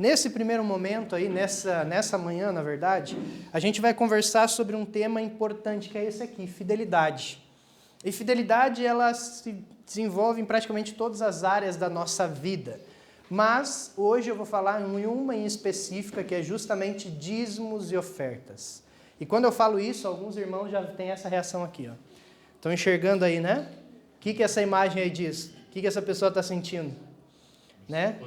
Nesse primeiro momento aí, nessa manhã, na verdade, a gente vai conversar sobre um tema importante, que é esse aqui, fidelidade. E fidelidade, ela se desenvolve em praticamente todas as áreas da nossa vida. Mas hoje eu vou falar em uma em específica, que é justamente dízimos e ofertas. E quando eu falo isso, alguns irmãos já têm essa reação aqui, ó. Estão enxergando aí, né? O que essa imagem aí diz? O que essa pessoa está sentindo? Né?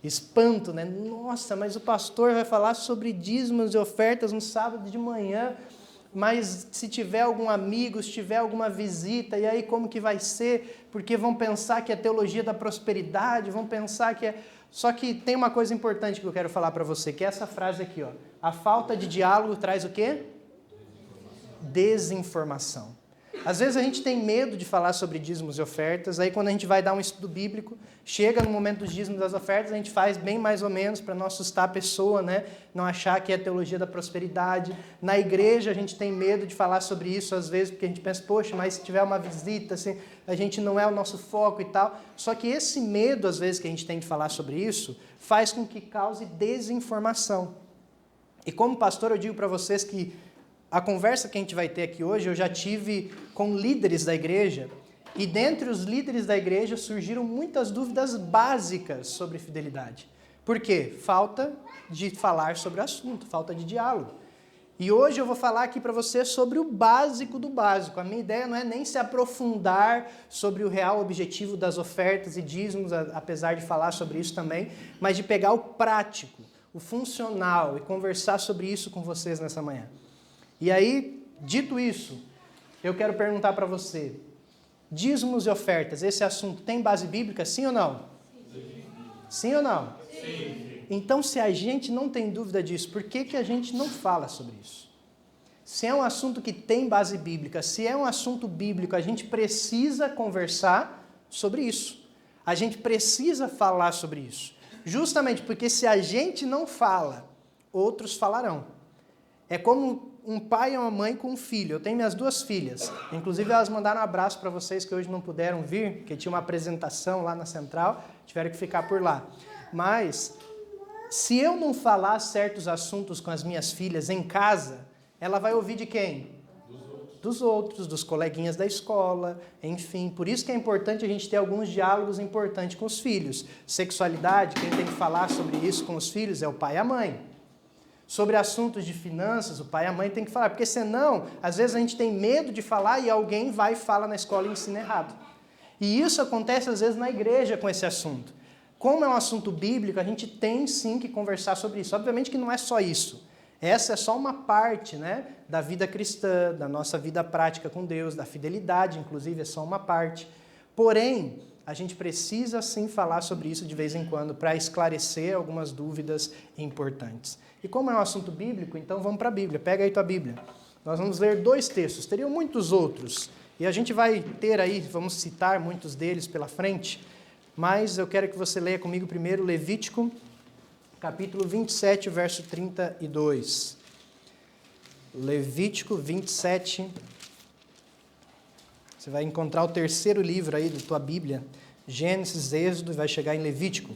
Espanto, né? Nossa, mas o pastor vai falar sobre dízimos e ofertas no sábado de manhã, mas se tiver algum amigo, se tiver alguma visita, e aí como que vai ser? Porque vão pensar que é teologia da prosperidade, vão pensar que é... Só que tem uma coisa importante que eu quero falar para você, que é essa frase aqui, ó. A falta de diálogo traz o quê? Desinformação. Às vezes a gente tem medo de falar sobre dízimos e ofertas, aí quando a gente vai dar um estudo bíblico, chega no momento dos dízimos e das ofertas, a gente faz bem mais ou menos para não assustar a pessoa, né? Não achar que é teologia da prosperidade. Na igreja a gente tem medo de falar sobre isso às vezes, porque a gente pensa, poxa, mas se tiver uma visita, assim, a gente não é o nosso foco e tal. Só que esse medo, às vezes, que a gente tem de falar sobre isso, faz com que cause desinformação. E como pastor, eu digo para vocês que a conversa que a gente vai ter aqui hoje, eu já tive com líderes da igreja, e dentre os líderes da igreja surgiram muitas dúvidas básicas sobre fidelidade. Por quê? Falta de falar sobre o assunto, falta de diálogo. E hoje eu vou falar aqui para você sobre o básico do básico. A minha ideia não é nem se aprofundar sobre o real objetivo das ofertas e dízimos, apesar de falar sobre isso também, mas de pegar o prático, o funcional e conversar sobre isso com vocês nessa manhã. E aí, dito isso, eu quero perguntar para você, dízimos e ofertas, esse assunto tem base bíblica, sim ou não? Sim. Sim ou não? Sim. Então, se a gente não tem dúvida disso, por que a gente não fala sobre isso? Se é um assunto que tem base bíblica, se é um assunto bíblico, a gente precisa conversar sobre isso. A gente precisa falar sobre isso. Justamente porque se a gente não fala, outros falarão. É como um pai e uma mãe com um filho. Eu tenho minhas duas filhas. Inclusive, elas mandaram um abraço para vocês que hoje não puderam vir, porque tinha uma apresentação lá na Central, tiveram que ficar por lá. Mas, se eu não falar certos assuntos com as minhas filhas em casa, ela vai ouvir de quem? Dos outros, dos coleguinhas da escola, enfim. Por isso que é importante a gente ter alguns diálogos importantes com os filhos. Sexualidade, quem tem que falar sobre isso com os filhos é o pai e a mãe. Sobre assuntos de finanças, o pai e a mãe têm que falar, porque senão, às vezes a gente tem medo de falar e alguém vai e fala na escola e ensina errado. E isso acontece às vezes na igreja com esse assunto. Como é um assunto bíblico, a gente tem sim que conversar sobre isso. Obviamente que não é só isso. Essa é só uma parte, né, da vida cristã, da nossa vida prática com Deus, da fidelidade, inclusive, é só uma parte. Porém, a gente precisa sim falar sobre isso de vez em quando para esclarecer algumas dúvidas importantes. E como é um assunto bíblico, então vamos para a Bíblia. Pega aí tua Bíblia. Nós vamos ler 2 textos, teriam muitos outros. E a gente vai ter aí, vamos citar muitos deles pela frente, mas eu quero que você leia comigo primeiro Levítico, capítulo 27, verso 32. Levítico 27. Você vai encontrar o terceiro livro aí da tua Bíblia, Gênesis, Êxodo, e vai chegar em Levítico.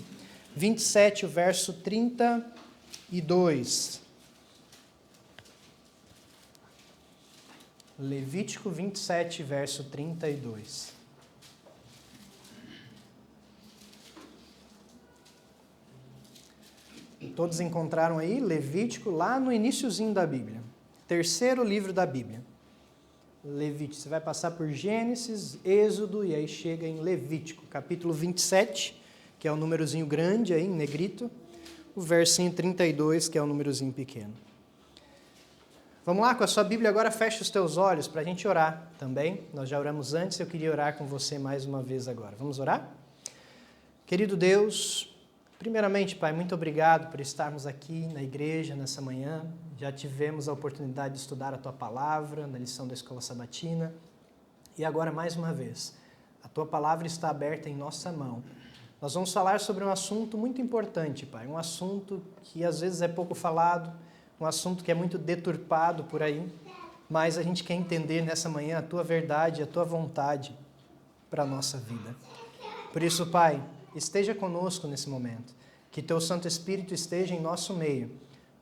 27, o verso 32. Levítico 27, verso 32. Todos encontraram aí Levítico lá no iniciozinho da Bíblia. Terceiro livro da Bíblia. Levítico. Você vai passar por Gênesis, Êxodo e aí chega em Levítico, capítulo 27, que é o númerozinho grande aí, em negrito, o versinho 32, que é o númerozinho pequeno. Vamos lá, com a sua Bíblia agora fecha os teus olhos para a gente orar também. Nós já oramos antes, eu queria orar com você mais uma vez agora. Vamos orar? Querido Deus, primeiramente, Pai, muito obrigado por estarmos aqui na igreja nessa manhã. Já tivemos a oportunidade de estudar a Tua Palavra na lição da Escola Sabatina. E agora, mais uma vez, a Tua Palavra está aberta em nossa mão. Nós vamos falar sobre um assunto muito importante, Pai. Um assunto que às vezes é pouco falado, um assunto que é muito deturpado por aí, mas a gente quer entender nessa manhã a Tua verdade, a Tua vontade para a nossa vida. Por isso, Pai, esteja conosco nesse momento. que Teu Santo Espírito esteja em nosso meio,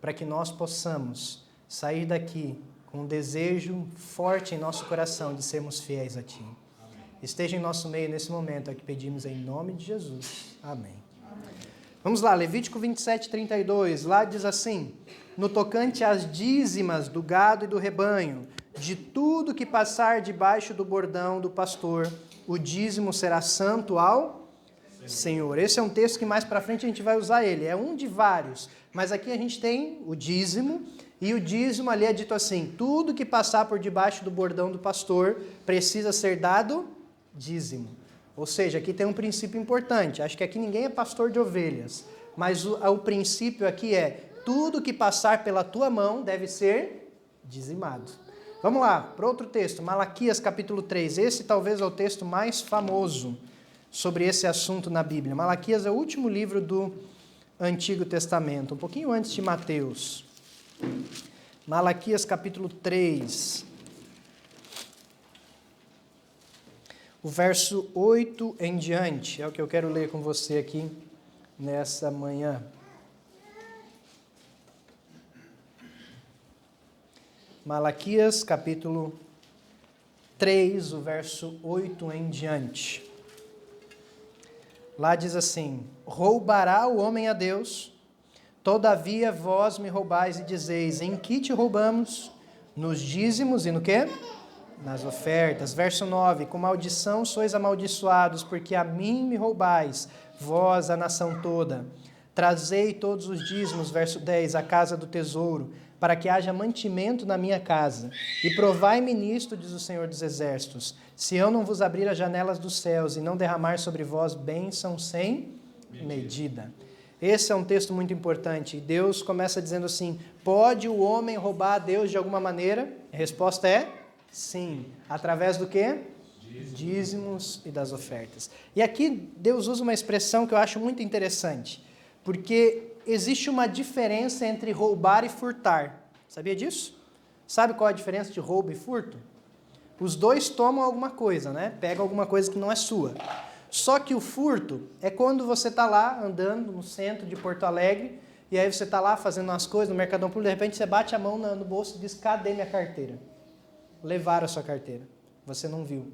para que nós possamos sair daqui com um desejo forte em nosso coração de sermos fiéis a Ti. Esteja em nosso meio nesse momento, é o que pedimos em nome de Jesus. Amém. Vamos lá, Levítico 27, 32, lá diz assim: no tocante às dízimas do gado e do rebanho, de tudo que passar debaixo do bordão do pastor, o dízimo será santo ao Senhor. Esse é um texto que mais para frente a gente vai usar ele, é um de vários, mas aqui a gente tem o dízimo, e o dízimo ali é dito assim: tudo que passar por debaixo do bordão do pastor precisa ser dado dízimo. Ou seja, aqui tem um princípio importante. Acho que aqui ninguém é pastor de ovelhas, mas o princípio aqui é: tudo que passar pela tua mão deve ser dizimado. Vamos lá, para outro texto, Malaquias capítulo 3. Esse talvez é o texto mais famoso sobre esse assunto na Bíblia. Malaquias é o último livro do Antigo Testamento, um pouquinho antes de Mateus. Malaquias capítulo 3. O verso 8 em diante é o que eu quero ler com você aqui nessa manhã. Malaquias, capítulo 3, o verso 8 em diante. Lá diz assim: roubará o homem a Deus, todavia vós me roubais e dizeis: em que te roubamos? Nos dízimos e no quê? Nas ofertas. Verso 9: com maldição sois amaldiçoados, porque a mim me roubais, vós a nação toda. Trazei todos os dízimos, verso 10, à casa do tesouro, para que haja mantimento na minha casa. E provai-me nisto, diz o Senhor dos Exércitos, se eu não vos abrir as janelas dos céus e não derramar sobre vós bênção sem medida. Esse é um texto muito importante. Deus começa dizendo assim: pode o homem roubar a Deus de alguma maneira? A resposta é sim. Através do quê? Dízimos e das ofertas. E aqui Deus usa uma expressão que eu acho muito interessante, porque existe uma diferença entre roubar e furtar. Sabia disso? Sabe qual é a diferença de roubo e furto? Os dois tomam alguma coisa, né? Pegam alguma coisa que não é sua. Só que o furto é quando você está lá andando no centro de Porto Alegre, e aí você está lá fazendo umas coisas no Mercadão Público, de repente você bate a mão no bolso e diz: cadê minha carteira? Levaram a sua carteira. Você não viu.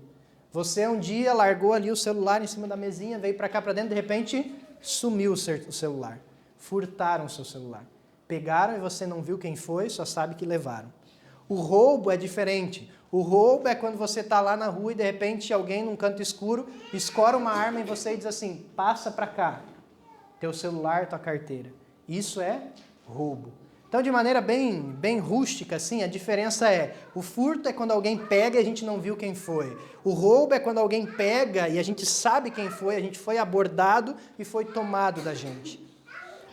Você um dia largou ali o celular em cima da mesinha, veio para cá para dentro, de repente sumiu o celular. Furtaram o seu celular. Pegaram e você não viu quem foi, só sabe que levaram. O roubo é diferente. O roubo é quando você está lá na rua e de repente alguém num canto escuro escora uma arma em você e diz assim: passa para cá, teu celular, tua carteira. Isso é roubo. Então, de maneira bem rústica, assim, a diferença é: o furto é quando alguém pega e a gente não viu quem foi. O roubo é quando alguém pega e a gente sabe quem foi, a gente foi abordado e foi tomado da gente.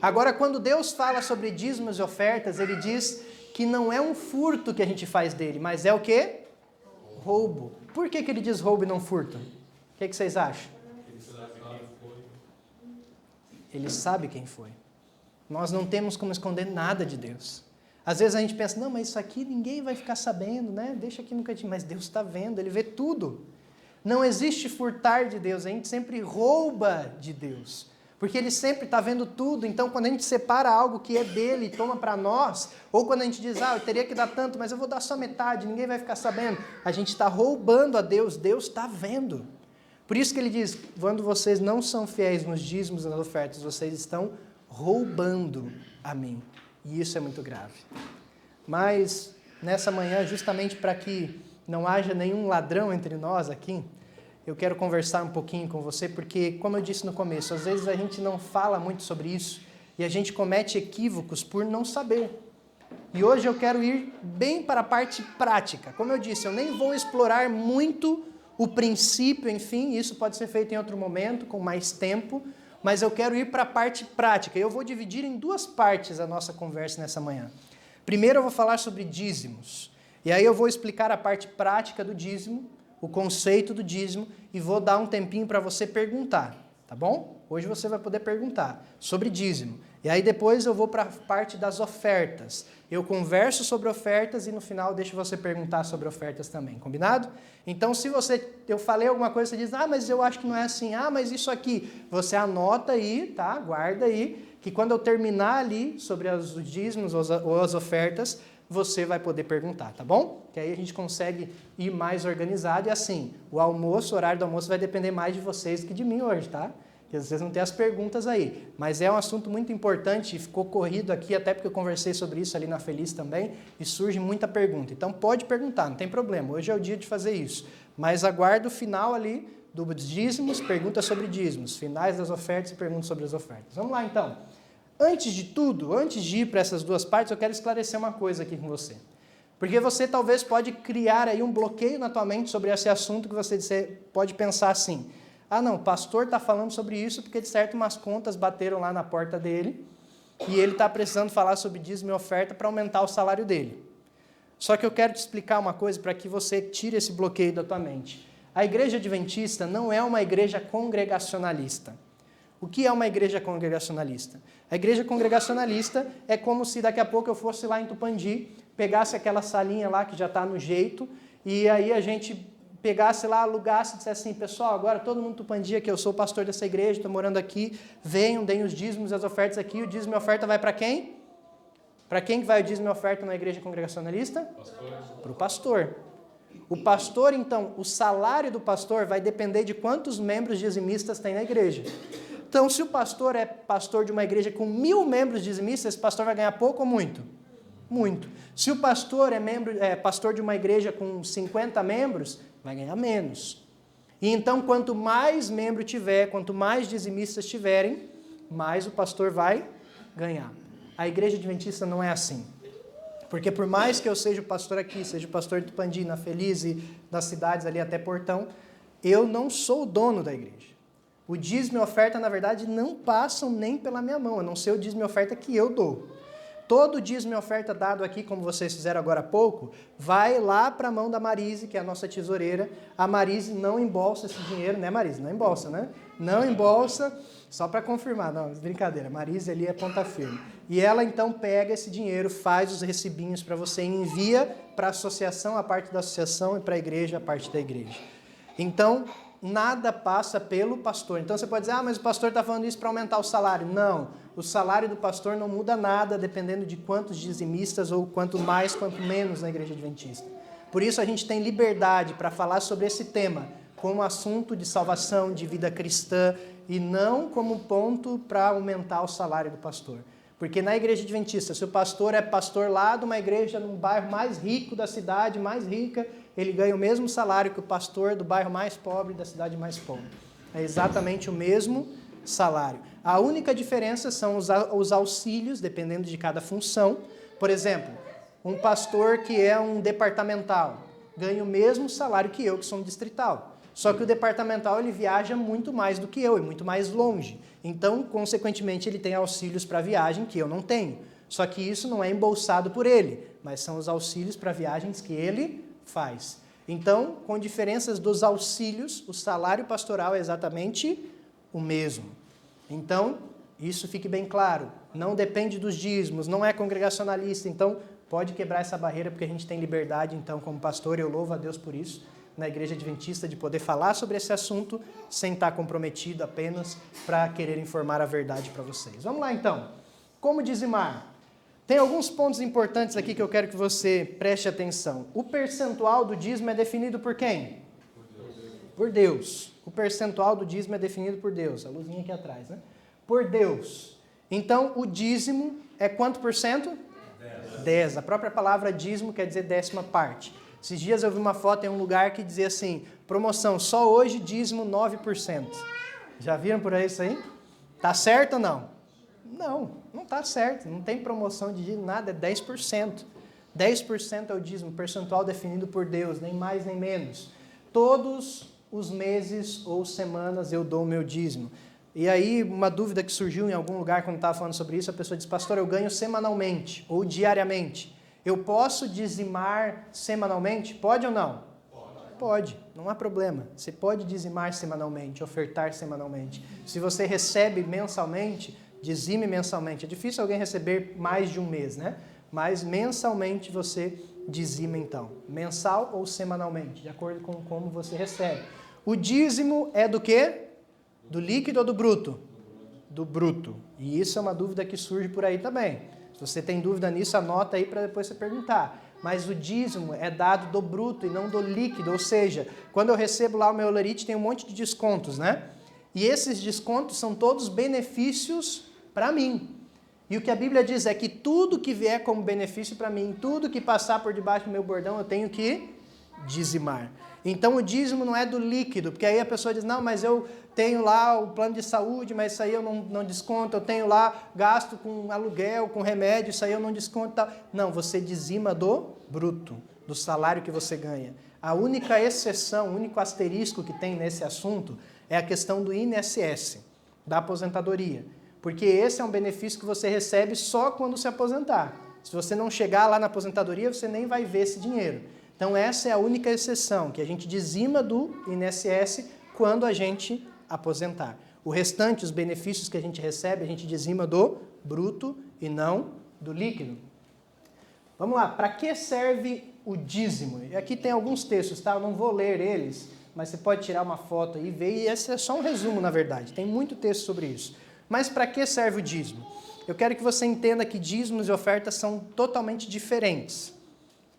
Agora, quando Deus fala sobre dízimos e ofertas, Ele diz que não é um furto que a gente faz dele, mas é o quê? Roubo. Por que Ele diz roubo e não furto? O que vocês acham? Ele sabe quem foi. Nós não temos como esconder nada de Deus. Às vezes a gente pensa: não, mas isso aqui ninguém vai ficar sabendo, né? Deixa aqui no cantinho. Mas Deus está vendo, Ele vê tudo. Não existe furtar de Deus, a gente sempre rouba de Deus. Porque Ele sempre está vendo tudo. Então, quando a gente separa algo que é dele e toma para nós, ou quando a gente diz: eu teria que dar tanto, mas eu vou dar só metade, ninguém vai ficar sabendo, a gente está roubando a Deus, Deus está vendo. Por isso que Ele diz: quando vocês não são fiéis nos dízimos e nas ofertas, vocês estão roubando a mim. E isso é muito grave. Mas, nessa manhã, justamente para que não haja nenhum ladrão entre nós aqui, eu quero conversar um pouquinho com você, porque, como eu disse no começo, às vezes a gente não fala muito sobre isso e a gente comete equívocos por não saber. E hoje eu quero ir bem para a parte prática. Como eu disse, eu nem vou explorar muito o princípio, enfim, isso pode ser feito em outro momento, com mais tempo, mas eu quero ir para a parte prática. Eu vou dividir em duas partes a nossa conversa nessa manhã. Primeiro eu vou falar sobre dízimos, e aí eu vou explicar a parte prática do dízimo, o conceito do dízimo, e vou dar um tempinho para você perguntar, tá bom? Hoje você vai poder perguntar sobre dízimo. E aí depois eu vou para a parte das ofertas. Eu converso sobre ofertas e no final deixo você perguntar sobre ofertas também, combinado? Então se eu falei alguma coisa, você diz, mas eu acho que não é assim, mas isso aqui, você anota aí, tá? Guarda aí, que quando eu terminar ali sobre os dízimos ou as ofertas, você vai poder perguntar, tá bom? Que aí a gente consegue ir mais organizado e assim, o horário do almoço vai depender mais de vocês do que de mim hoje, tá? Porque vocês não têm as perguntas aí. Mas é um assunto muito importante e ficou corrido aqui, até porque eu conversei sobre isso ali na Feliz também, e surge muita pergunta. Então pode perguntar, não tem problema, hoje é o dia de fazer isso. Mas aguarda o final ali dos dízimos, perguntas sobre dízimos, finais das ofertas e perguntas sobre as ofertas. Vamos lá então. Antes de tudo, antes de ir para essas duas partes, eu quero esclarecer uma coisa aqui com você. Porque você talvez pode criar aí um bloqueio na tua mente sobre esse assunto que você pode pensar assim, não, o pastor está falando sobre isso porque de certo umas contas bateram lá na porta dele e ele está precisando falar sobre dízimo e oferta para aumentar o salário dele. Só que eu quero te explicar uma coisa para que você tire esse bloqueio da tua mente. A igreja adventista não é uma igreja congregacionalista. O que é uma igreja congregacionalista? A igreja congregacionalista é como se daqui a pouco eu fosse lá em Tupandi, pegasse aquela salinha lá que já está no jeito, e aí a gente pegasse lá, alugasse e dissesse assim, pessoal, agora todo mundo em Tupandi, que eu sou o pastor dessa igreja, estou morando aqui, venham, deem os dízimos e as ofertas aqui, o dízimo e a oferta vai para quem? Para quem que vai o dízimo e a oferta na igreja congregacionalista? Para o pastor. O pastor, então, o salário do pastor vai depender de quantos membros dizimistas tem na igreja. Então, se o pastor é pastor de uma igreja com 1000 membros dizimistas, esse pastor vai ganhar pouco ou muito? Muito. Se o pastor é pastor de uma igreja com 50 membros, vai ganhar menos. E então, quanto mais membro tiver, quanto mais dizimistas tiverem, mais o pastor vai ganhar. A igreja adventista não é assim. Porque por mais que eu seja o pastor aqui, seja o pastor de Tupandi, na Feliz e das cidades ali até Portão, eu não sou o dono da igreja. O dízimo e a oferta, na verdade, não passam nem pela minha mão, a não ser o dízimo e a oferta que eu dou. Todo o dízimo e oferta dado aqui, como vocês fizeram agora há pouco, vai lá para a mão da Marise, que é a nossa tesoureira. A Marise não embolsa esse dinheiro, né, Marise? Não embolsa, né? Não embolsa, só para confirmar. Não, brincadeira. Marise ali é ponta firme. E ela, então, pega esse dinheiro, faz os recibinhos para você e envia para a associação, a parte da associação, e para a igreja, a parte da igreja. Então, nada passa pelo pastor. Então você pode dizer, mas o pastor está falando isso para aumentar o salário. Não, o salário do pastor não muda nada dependendo de quantos dizimistas ou quanto mais, quanto menos na igreja adventista. Por isso a gente tem liberdade para falar sobre esse tema como assunto de salvação, de vida cristã e não como ponto para aumentar o salário do pastor. Porque na igreja adventista, se o pastor é pastor lá de uma igreja num bairro mais rico da cidade, mais rica, ele ganha o mesmo salário que o pastor do bairro mais pobre da cidade mais pobre. É exatamente o mesmo salário. A única diferença são os auxílios, dependendo de cada função. Por exemplo, um pastor que é um departamental ganha o mesmo salário que eu, que sou um distrital. Só que o departamental ele viaja muito mais do que eu, e muito mais longe. Então, consequentemente, ele tem auxílios para viagem que eu não tenho. Só que isso não é embolsado por ele, mas são os auxílios para viagens que ele faz. Então, com diferenças dos auxílios, o salário pastoral é exatamente o mesmo. Então, isso fique bem claro. Não depende dos dízimos, não é congregacionalista. Então, pode quebrar essa barreira, porque a gente tem liberdade, então, como pastor, eu louvo a Deus por isso, na igreja adventista, de poder falar sobre esse assunto sem estar comprometido apenas para querer informar a verdade para vocês. Vamos lá, então. Como dizimar? Tem alguns pontos importantes aqui que eu quero que você preste atenção. O percentual do dízimo é definido por quem? Por Deus. O percentual do dízimo é definido por Deus. A luzinha aqui atrás, né? Por Deus. Então, o dízimo é quanto por cento? 10. A própria palavra dízimo quer dizer 10ª parte. Esses dias eu vi uma foto em um lugar que dizia assim, promoção, só hoje dízimo 9%. Já viram por aí isso aí? Tá certo ou não? Não está certo. Não tem promoção de dízimo, nada, é 10%. 10% é o dízimo, percentual definido por Deus, nem mais nem menos. Todos os meses ou semanas eu dou o meu dízimo. E aí, uma dúvida que surgiu em algum lugar quando estava falando sobre isso, a pessoa disse, pastor, eu ganho semanalmente ou diariamente. Eu posso dizimar semanalmente? Pode ou não? Pode, não há problema. Você pode dizimar semanalmente, ofertar semanalmente. Se você recebe mensalmente, Dizime mensalmente. É difícil alguém receber mais de um mês, né? Mas mensalmente você dizima então. Mensal ou semanalmente, de acordo com como você recebe. O dízimo é do quê? Do líquido ou do bruto? Do bruto. E isso é uma dúvida que surge por aí também. Se você tem dúvida nisso, anota aí para depois você perguntar. Mas o dízimo é dado do bruto e não do líquido. Ou seja, quando eu recebo lá o meu holerite, tem um monte de descontos, né? E esses descontos são todos benefícios para mim. E o que a Bíblia diz é que tudo que vier como benefício para mim, tudo que passar por debaixo do meu bordão, eu tenho que dizimar. Então o dízimo não é do líquido, porque aí a pessoa diz, não, mas eu tenho lá o plano de saúde, mas isso aí eu não desconto, eu tenho lá gasto com aluguel, com remédio, isso aí eu não desconto. Tal. Não, você dizima do bruto, do salário que você ganha. A única exceção, o único asterisco que tem nesse assunto é a questão do INSS, da aposentadoria. Porque esse é um benefício que você recebe só quando se aposentar. Se você não chegar lá na aposentadoria, você nem vai ver esse dinheiro. Então essa é a única exceção, que a gente dizima do INSS quando a gente aposentar. O restante, os benefícios que a gente recebe, a gente dizima do bruto e não do líquido. Vamos lá, para que serve o dízimo? E aqui tem alguns textos, tá? Eu não vou ler eles, mas você pode tirar uma foto aí e ver, e esse é só um resumo, na verdade. Tem muito texto sobre isso. Mas para que serve o dízimo? Eu quero que você entenda que dízimos e ofertas são totalmente diferentes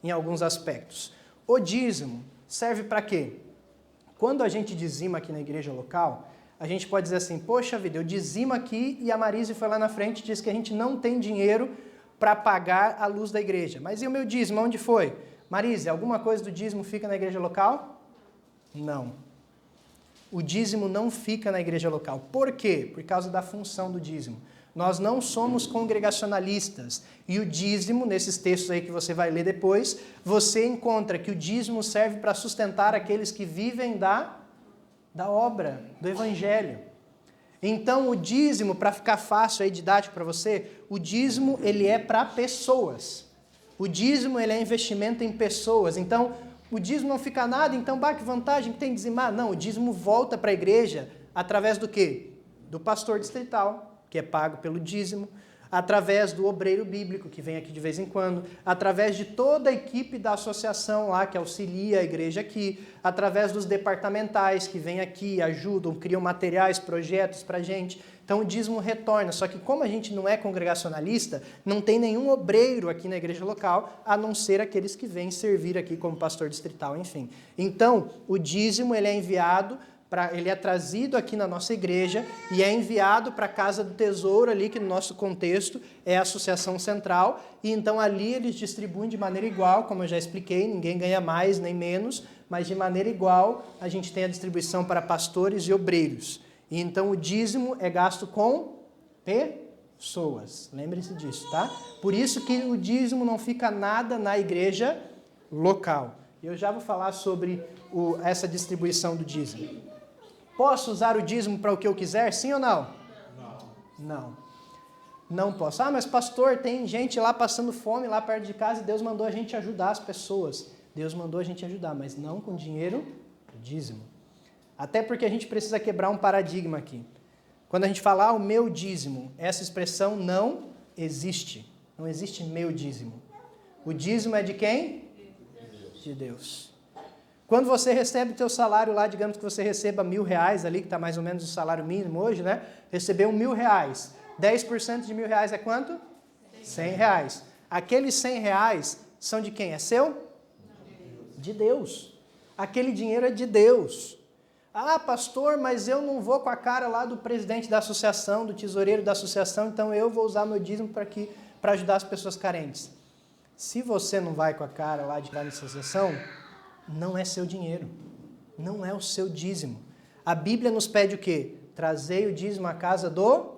em alguns aspectos. O dízimo serve para quê? Quando a gente dizima aqui na igreja local, a gente pode dizer assim, poxa vida, eu dizimo aqui e a Marise foi lá na frente e disse que a gente não tem dinheiro para pagar a luz da igreja. Mas e o meu dízimo, onde foi? Marise, alguma coisa do dízimo fica na igreja local? Não. O dízimo não fica na igreja local. Por quê? Por causa da função do dízimo. Nós não somos congregacionalistas. E o dízimo, nesses textos aí que você vai ler depois, você encontra que o dízimo serve para sustentar aqueles que vivem da obra, do evangelho. Então, o dízimo, para ficar fácil aí, didático para você, o dízimo, ele é para pessoas. O dízimo, ele é investimento em pessoas. Então, o dízimo não fica nada, então, que vantagem que tem dizimar? Não, o dízimo volta para a igreja através do quê? Do pastor distrital, que é pago pelo dízimo, através do obreiro bíblico, que vem aqui de vez em quando, através de toda a equipe da associação lá, que auxilia a igreja aqui, através dos departamentais, que vêm aqui, ajudam, criam materiais, projetos para a gente. Então o dízimo retorna, só que como a gente não é congregacionalista, não tem nenhum obreiro aqui na igreja local, a não ser aqueles que vêm servir aqui como pastor distrital, enfim. Então, o dízimo ele é enviado, ele é trazido aqui na nossa igreja e é enviado para a Casa do Tesouro ali, que no nosso contexto é a Associação Central, e então ali eles distribuem de maneira igual, como eu já expliquei, ninguém ganha mais nem menos, mas de maneira igual a gente tem a distribuição para pastores e obreiros. E então o dízimo é gasto com pessoas, lembre-se disso, tá? Por isso que o dízimo não fica nada na igreja local. Eu já vou falar sobre essa distribuição do dízimo. Posso usar o dízimo para o que eu quiser, sim ou não? Não. Não posso. Ah, mas pastor, tem gente lá passando fome lá perto de casa e Deus mandou a gente ajudar as pessoas. Deus mandou a gente ajudar, mas não com dinheiro do dízimo. Até porque a gente precisa quebrar um paradigma aqui. Quando a gente fala, o meu dízimo, essa expressão não existe. Não existe meu dízimo. O dízimo é de quem? De Deus. Quando você recebe o teu salário lá, digamos que você receba R$1.000 ali, que está mais ou menos o salário mínimo hoje, né? Recebeu R$1.000. 10% de R$1.000 é quanto? R$100. Aqueles R$100 são de quem? É seu? De Deus. Aquele dinheiro é de Deus. Ah, pastor, mas eu não vou com a cara lá do presidente da associação, do tesoureiro da associação, então eu vou usar meu dízimo para ajudar as pessoas carentes. Se você não vai com a cara lá de lá na associação, não é seu dinheiro, não é o seu dízimo. A Bíblia nos pede o quê? Trazei o dízimo à casa do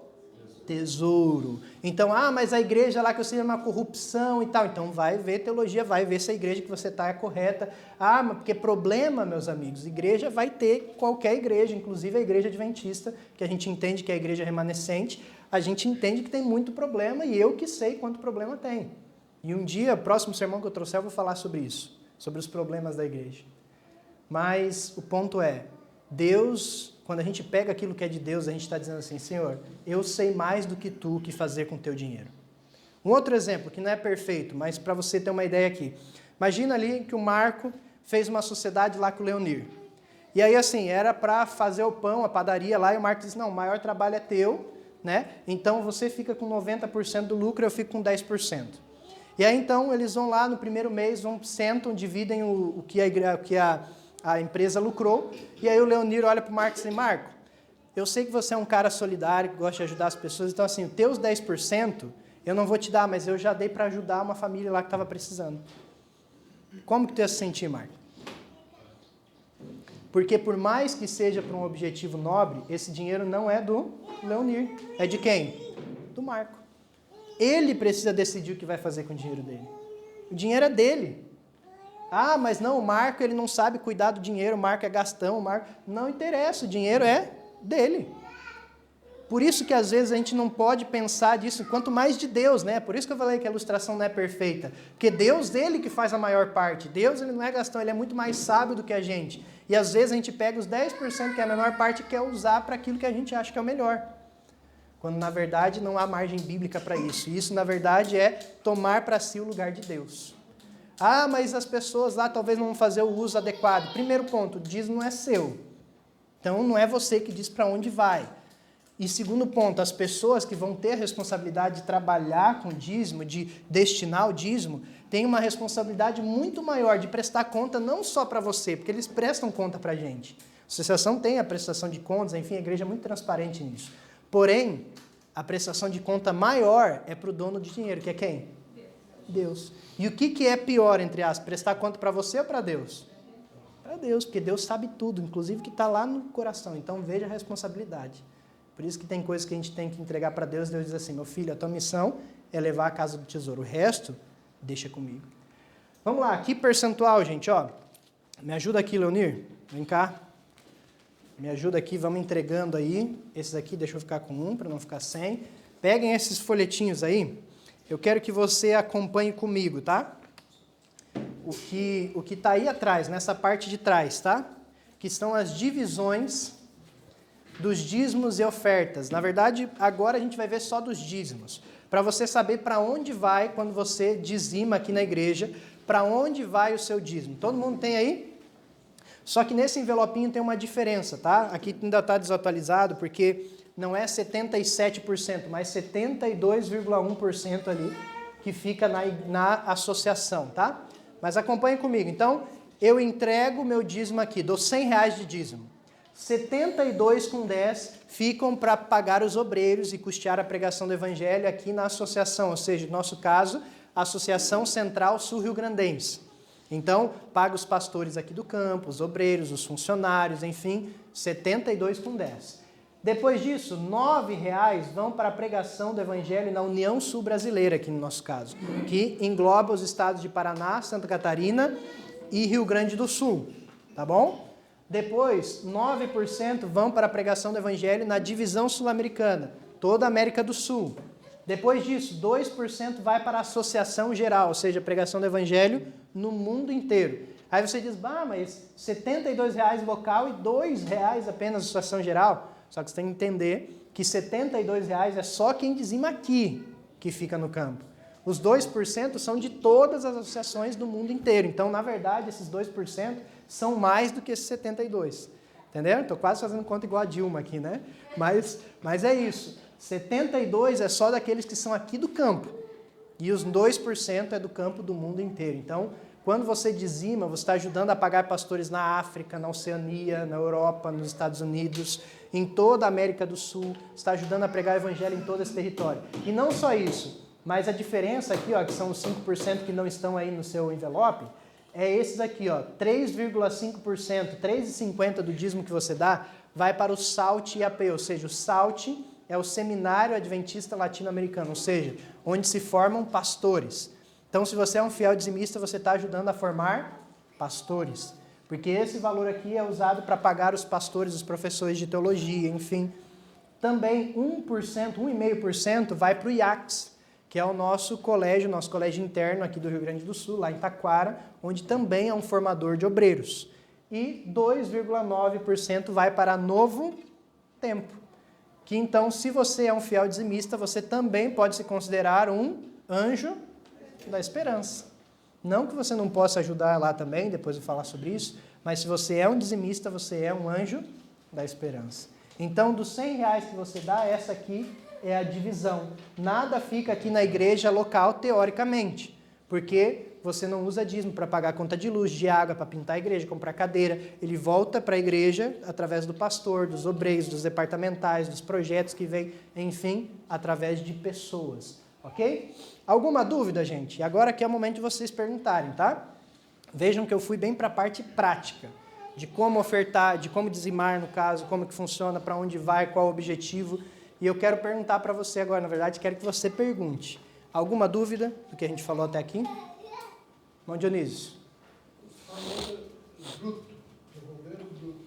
tesouro. Então, mas a igreja lá que eu sei é uma corrupção e tal. Então vai ver teologia, vai ver se a igreja que você está é correta. Mas porque problema, meus amigos, igreja vai ter qualquer igreja, inclusive a igreja adventista, que a gente entende que é a igreja remanescente, a gente entende que tem muito problema e eu que sei quanto problema tem. E um dia, o próximo sermão que eu trouxer, eu vou falar sobre isso. Sobre os problemas da igreja. Mas o ponto é, Deus, quando a gente pega aquilo que é de Deus, a gente está dizendo assim, Senhor, eu sei mais do que tu o que fazer com o teu dinheiro. Um outro exemplo, que não é perfeito, mas para você ter uma ideia aqui. Imagina ali que o Marco fez uma sociedade lá com o Leonir. E aí, assim, era para fazer o pão, a padaria lá, e o Marco disse, não, o maior trabalho é teu, né? Então você fica com 90% do lucro, eu fico com 10%. E aí, então, eles vão lá no primeiro mês, sentam, dividem o que a empresa lucrou, e aí o Leonir olha para o Marco e diz, Marco, eu sei que você é um cara solidário, que gosta de ajudar as pessoas, então, assim, os teus 10%, eu não vou te dar, mas eu já dei para ajudar uma família lá que estava precisando. Como que tu ia se sentir, Marco? Porque por mais que seja para um objetivo nobre, esse dinheiro não é do Leonir. É de quem? Do Marco. Ele precisa decidir o que vai fazer com o dinheiro dele. O dinheiro é dele. Ah, mas não, o Marco ele não sabe cuidar do dinheiro, o Marco é gastão, o Marco... Não interessa, o dinheiro é dele. Por isso que às vezes a gente não pode pensar disso, quanto mais de Deus, né? Por isso que eu falei que a ilustração não é perfeita. Porque Deus, ele que faz a maior parte. Deus, ele não é gastão, ele é muito mais sábio do que a gente. E às vezes a gente pega os 10%, que é a menor parte, e quer usar para aquilo que a gente acha que é o melhor. Quando na verdade não há margem bíblica para isso. E isso na verdade é tomar para si o lugar de Deus. Ah, mas as pessoas lá talvez não vão fazer o uso adequado. Primeiro ponto, o dízimo é seu. Então não é você que diz para onde vai. E segundo ponto, as pessoas que vão ter a responsabilidade de trabalhar com o dízimo, de destinar o dízimo, têm uma responsabilidade muito maior de prestar conta não só para você, porque eles prestam conta para a gente. A associação tem a prestação de contas, enfim, a igreja é muito transparente nisso. Porém, a prestação de conta maior é para o dono de dinheiro, que é quem? Deus. E o que é pior, entre aspas, prestar conta para você ou para Deus? Para Deus, porque Deus sabe tudo, inclusive o que está lá no coração. Então veja a responsabilidade. Por isso que tem coisas que a gente tem que entregar para Deus. Deus diz assim, meu filho, a tua missão é levar a casa do tesouro. O resto, deixa comigo. Vamos lá, aqui percentual, gente, ó. Me ajuda aqui, Leonir. Vem cá. Me ajuda aqui, vamos entregando aí. Esses aqui, deixa eu ficar com um, para não ficar sem. Peguem esses folhetinhos aí. Eu quero que você acompanhe comigo, tá? O que está aí atrás, nessa parte de trás, tá? Que são as divisões dos dízimos e ofertas. Na verdade, agora a gente vai ver só dos dízimos. Para você saber para onde vai, quando você dizima aqui na igreja, para onde vai o seu dízimo. Todo mundo tem aí? Só que nesse envelopinho tem uma diferença, tá? Aqui ainda está desatualizado, porque não é 77%, mas 72,1% ali, que fica na associação, tá? Mas acompanhe comigo. Então, eu entrego o meu dízimo aqui, dou R$100 de dízimo. 72,10 ficam para pagar os obreiros e custear a pregação do evangelho aqui na associação, ou seja, no nosso caso, a Associação Central Sul-Rio-Grandense. Então, paga os pastores aqui do campo, os obreiros, os funcionários, enfim, 72,10. Depois disso, R$9 vão para a pregação do evangelho na União Sul Brasileira, aqui no nosso caso, que engloba os estados de Paraná, Santa Catarina e Rio Grande do Sul, tá bom? Depois, 9% vão para a pregação do evangelho na divisão sul-americana, toda a América do Sul. Depois disso, 2% vai para a associação geral, ou seja, a pregação do evangelho no mundo inteiro. Aí você diz, mas R$72 local e R$2 apenas associação geral. Só que você tem que entender que R$72 é só quem dizima aqui que fica no campo. Os 2% são de todas as associações do mundo inteiro. Então, na verdade, esses 2% são mais do que esses 72. Entendeu? Estou quase fazendo conta igual a Dilma aqui, né? Mas é isso. 72 é só daqueles que são aqui do campo. E os 2% é do campo do mundo inteiro. Então, quando você dizima, você está ajudando a pagar pastores na África, na Oceania, na Europa, nos Estados Unidos, em toda a América do Sul. Você está ajudando a pregar o evangelho em todo esse território. E não só isso, mas a diferença aqui, ó, que são os 5% que não estão aí no seu envelope, é esses aqui, ó, 3,5%, 3,50% do dízimo que você dá, vai para o SALT IAP, ou seja, o SALT é o Seminário Adventista Latino-Americano, ou seja, onde se formam pastores. Então, se você é um fiel dizimista, você está ajudando a formar pastores, porque esse valor aqui é usado para pagar os pastores, os professores de teologia, enfim. Também 1%, 1,5% vai para o IACS, que é o nosso colégio interno aqui do Rio Grande do Sul, lá em Taquara, onde também é um formador de obreiros. e 2,9% vai para Novo Tempo. Que então, se você é um fiel dizimista, você também pode se considerar um anjo da esperança. Não que você não possa ajudar lá também, depois eu vou falar sobre isso, mas se você é um dizimista, você é um anjo da esperança. Então, dos R$100 que você dá, essa aqui é a divisão. Nada fica aqui na igreja local, teoricamente, porque você não usa dízimo para pagar conta de luz, de água, para pintar a igreja, comprar cadeira. Ele volta para a igreja através do pastor, dos obreiros, dos departamentais, dos projetos que vêm, enfim, através de pessoas. Ok? Alguma dúvida, gente? Agora que é o momento de vocês perguntarem, tá? Vejam que eu fui bem para a parte prática, de como ofertar, de como dizimar, no caso, como que funciona, para onde vai, qual o objetivo. E eu quero perguntar para você agora, na verdade, quero que você pergunte. Alguma dúvida do que a gente falou até aqui? Bom, Dionísio. Falando bruto, devolvendo bruto.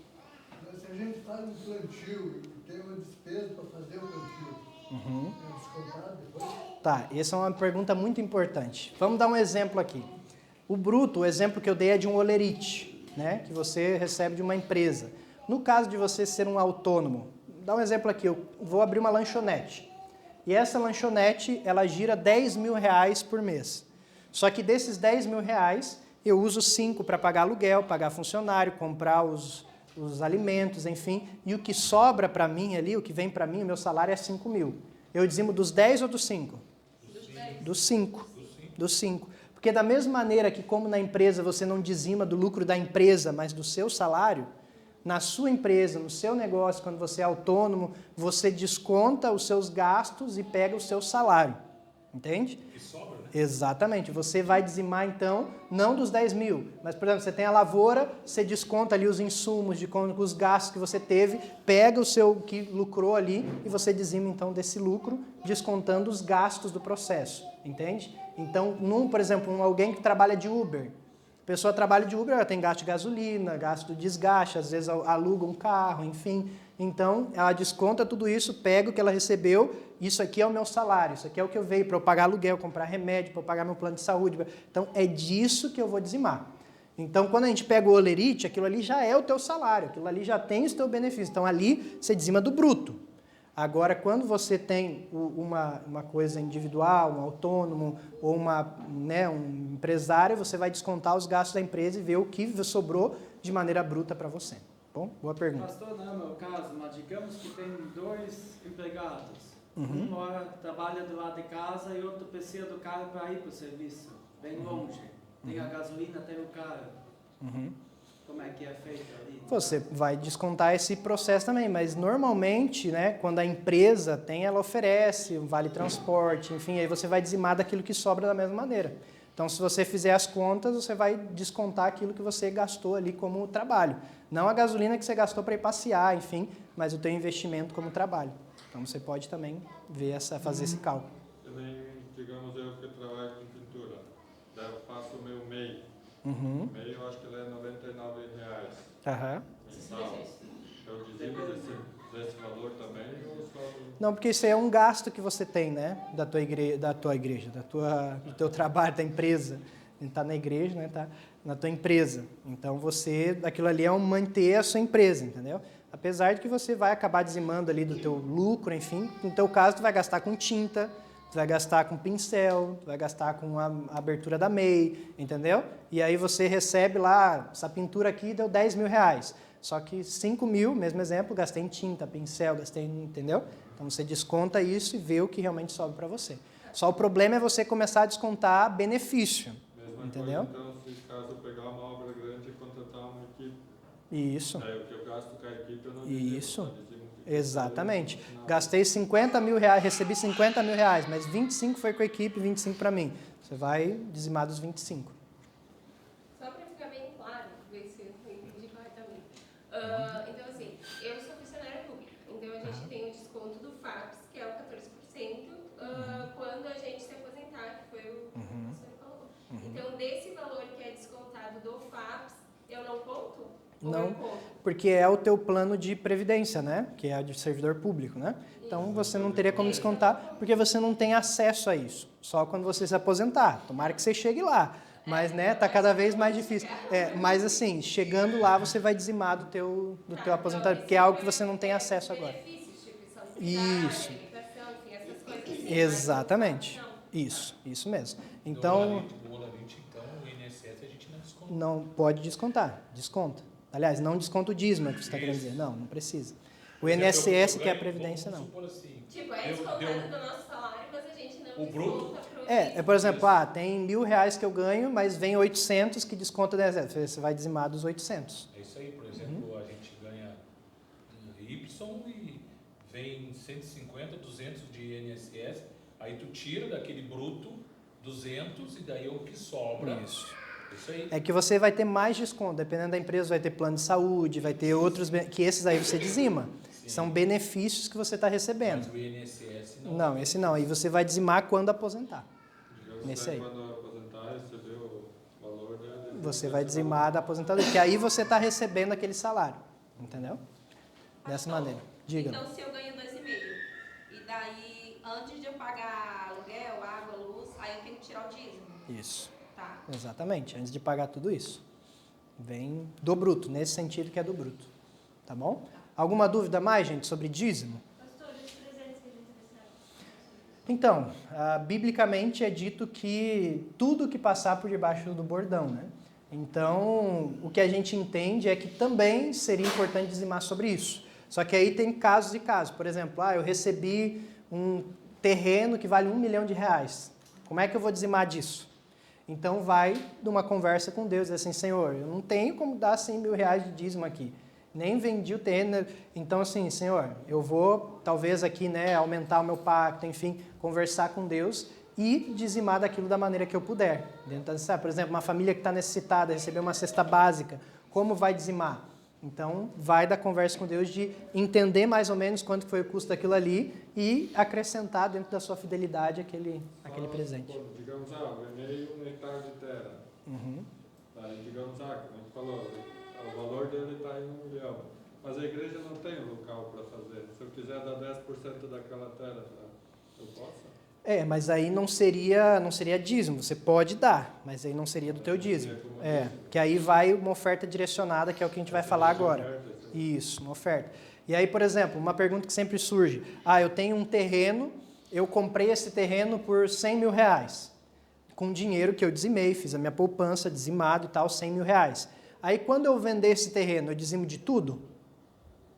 Mas se a gente faz um plantio e tem uma despesa para fazer o plantio, é descontado depois? Tá, essa é uma pergunta muito importante. Vamos dar um exemplo aqui. O bruto, o exemplo que eu dei é de um olerite, né, que você recebe de uma empresa. No caso de você ser um autônomo, dá um exemplo aqui, eu vou abrir uma lanchonete. E essa lanchonete, ela gira R$10.000 por mês. Só que desses R$10.000, eu uso 5 para pagar aluguel, pagar funcionário, comprar os alimentos, enfim. E o que sobra para mim ali, o que vem para mim, o meu salário é 5.000. Eu dizimo dos 10 ou dos 5? Dos 5. Dos 5. Porque da mesma maneira que como na empresa você não dizima do lucro da empresa, mas do seu salário, na sua empresa, no seu negócio, quando você é autônomo, você desconta os seus gastos e pega o seu salário. Entende? Que sobra, né? Exatamente. Você vai dizimar, então, não dos 10.000, mas, por exemplo, você tem a lavoura, você desconta ali os insumos, os gastos que você teve, pega o seu que lucrou ali e você dizima, então, desse lucro, descontando os gastos do processo. Entende? Então, por exemplo, alguém que trabalha de Uber, a pessoa trabalha de Uber, ela tem gasto de gasolina, gasto de desgaste, às vezes aluga um carro, enfim. Então, ela desconta tudo isso, pega o que ela recebeu, isso aqui é o meu salário, isso aqui é o que eu veio para eu pagar aluguel, comprar remédio, para eu pagar meu plano de saúde. Então, é disso que eu vou dizimar. Então, quando a gente pega o olerite, aquilo ali já é o teu salário, aquilo ali já tem o teu benefício. Então, ali você dizima do bruto. Agora, quando você tem uma coisa individual, um autônomo ou um empresário, você vai descontar os gastos da empresa e ver o que sobrou de maneira bruta para você. Bom, boa pergunta. Pastor, não é o meu caso, mas digamos que tem 2 empregados. Uhum. Um mora, trabalha do lado de casa e outro precisa do carro para ir para o serviço, bem longe. Tem a gasolina, tem o carro. Como é que é feito ali? Você vai descontar esse processo também, mas normalmente, né, quando a empresa tem, ela oferece um vale transporte, enfim, aí você vai dizimar daquilo que sobra da mesma maneira. Então, se você fizer as contas, você vai descontar aquilo que você gastou ali como trabalho. Não a gasolina que você gastou para ir passear, enfim, mas o teu investimento como trabalho. Então, você pode também fazer esse cálculo. Também, digamos, eu que trabalho com pintura, daí eu faço o meu MEI. Uhum. O MEI eu acho que ele é R$99. Aham. Mensal. Eu dizimo desse valor também ou só... Não, porque isso aí é um gasto que você tem, né? Da tua igreja, do teu trabalho, da empresa. Está na igreja, né? Tá na tua empresa. Então, aquilo ali é manter a sua empresa, entendeu? Apesar de que você vai acabar dizimando ali do teu lucro, enfim. No teu caso, tu vai gastar com tinta, tu vai gastar com pincel, tu vai gastar com a abertura da MEI, entendeu? E aí você recebe lá, essa pintura aqui deu R$10.000. Só que 5.000, mesmo exemplo, gastei em tinta, pincel, entendeu? Então você desconta isso e vê o que realmente sobra para você. Só o problema é você começar a descontar benefício, Mesma entendeu? coisa, então, se caso eu pegar uma obra grande e contratar uma equipe, Isso. aí o que eu gasto com a equipe eu não dizimo. Isso. Só dizimo o que Exatamente. eu Gastei R$50.000, recebi R$50.000, mas 25 foi com a equipe, 25 para mim. Você vai dizimar dos 25. Só para ficar bem claro, ver se eu entendi corretamente. Então, assim, eu sou funcionária pública, então a gente tem o desconto do FAPS, que é o 14%, quando a gente se aposentar, que foi o que o senhor falou. Então, desse valor que é descontado do FAPS, eu não conto? Não, porque é o teu plano de previdência, né? Que é de servidor público, né? Então você não teria como descontar, porque você não tem acesso a isso. Só quando você se aposentar. Tomara que você chegue lá. Mas, né, tá cada vez mais difícil. Mas assim, chegando lá, você vai dizimar do teu aposentado, porque é algo que você não tem acesso agora. Benefícios, tipo, Isso. alimentação, enfim, essas coisas assim. Exatamente. Não. Isso mesmo. Então, Do Olavinte, então, o INSS a gente não desconta. não pode descontar, desconta. Aliás, não desconta o dízimo, é o que você está querendo dizer. Não precisa. O INSS, que é a Previdência, não. Vamos supor assim, Tipo, é descontado do nosso salário, mas a gente não O bruto? desconta pro Por exemplo, tem R$1.000 que eu ganho, mas vem 800 que desconta 10. Você vai dizimar dos 800. é isso aí, por exemplo, a gente ganha Y e vem 150, 200 de INSS, aí tu tira daquele bruto 200 e daí é o que sobra. Isso. Isso aí. É que você vai ter mais desconto, dependendo da empresa, vai ter plano de saúde, vai ter outros, que esses aí você dizima. Sim. São benefícios que você está recebendo. Mas o INSS não. Não, esse não. Aí você vai dizimar quando aposentar. Digamos Nesse que aí. quando aposentar, receber o valor dele. Você vai dizimar da aposentadoria, porque aí você está recebendo aquele salário. Entendeu? Dessa maneira. Diga. Então, se eu ganho 2,5 e daí, antes de eu pagar aluguel, água, luz, aí eu tenho que tirar o dízimo. Isso. Tá. Exatamente. Antes de pagar tudo isso. Vem do bruto, nesse sentido que é do bruto. Tá bom? Alguma dúvida mais, gente, sobre dízimo? Pastor, os presentes que a gente recebe. Então, biblicamente é dito que tudo que passar por debaixo do bordão, né? Então, o que a gente entende é que também seria importante dizimar sobre isso. Só que aí tem casos e casos. Por exemplo, eu recebi um terreno que vale R$1 milhão. Como é que eu vou dizimar disso? Então, vai de uma conversa com Deus, diz assim, Senhor, eu não tenho como dar R$100 mil de dízimo aqui. Nem vendi o terreno. Então, assim, Senhor, eu vou, talvez aqui, né, aumentar o meu pacto, enfim, conversar com Deus e dizimar daquilo da maneira que eu puder. Dentro da, por exemplo, uma família que está necessitada, receber uma cesta básica, como vai dizimar? Então, vai da conversa com Deus de entender mais ou menos quanto foi o custo daquilo ali e acrescentar dentro da sua fidelidade aquele presente. Pô, digamos, ganhei 1 hectare de terra. Aí, digamos, que a gente falou, o valor dele está em 1 milhão. Mas a igreja não tem um local para fazer. Se eu quiser dar 10% daquela terra, eu posso? Mas aí não seria dízimo. Você pode dar, mas aí não seria do teu dízimo. Que aí vai uma oferta direcionada, que é o que a gente vai falar agora. Isso, uma oferta. E aí, por exemplo, uma pergunta que sempre surge. Eu tenho um terreno, eu comprei esse terreno por R$100 mil. Com dinheiro que eu dizimei, fiz a minha poupança, dizimado e tal, R$100 mil. Aí, quando eu vender esse terreno, eu dizimo de tudo?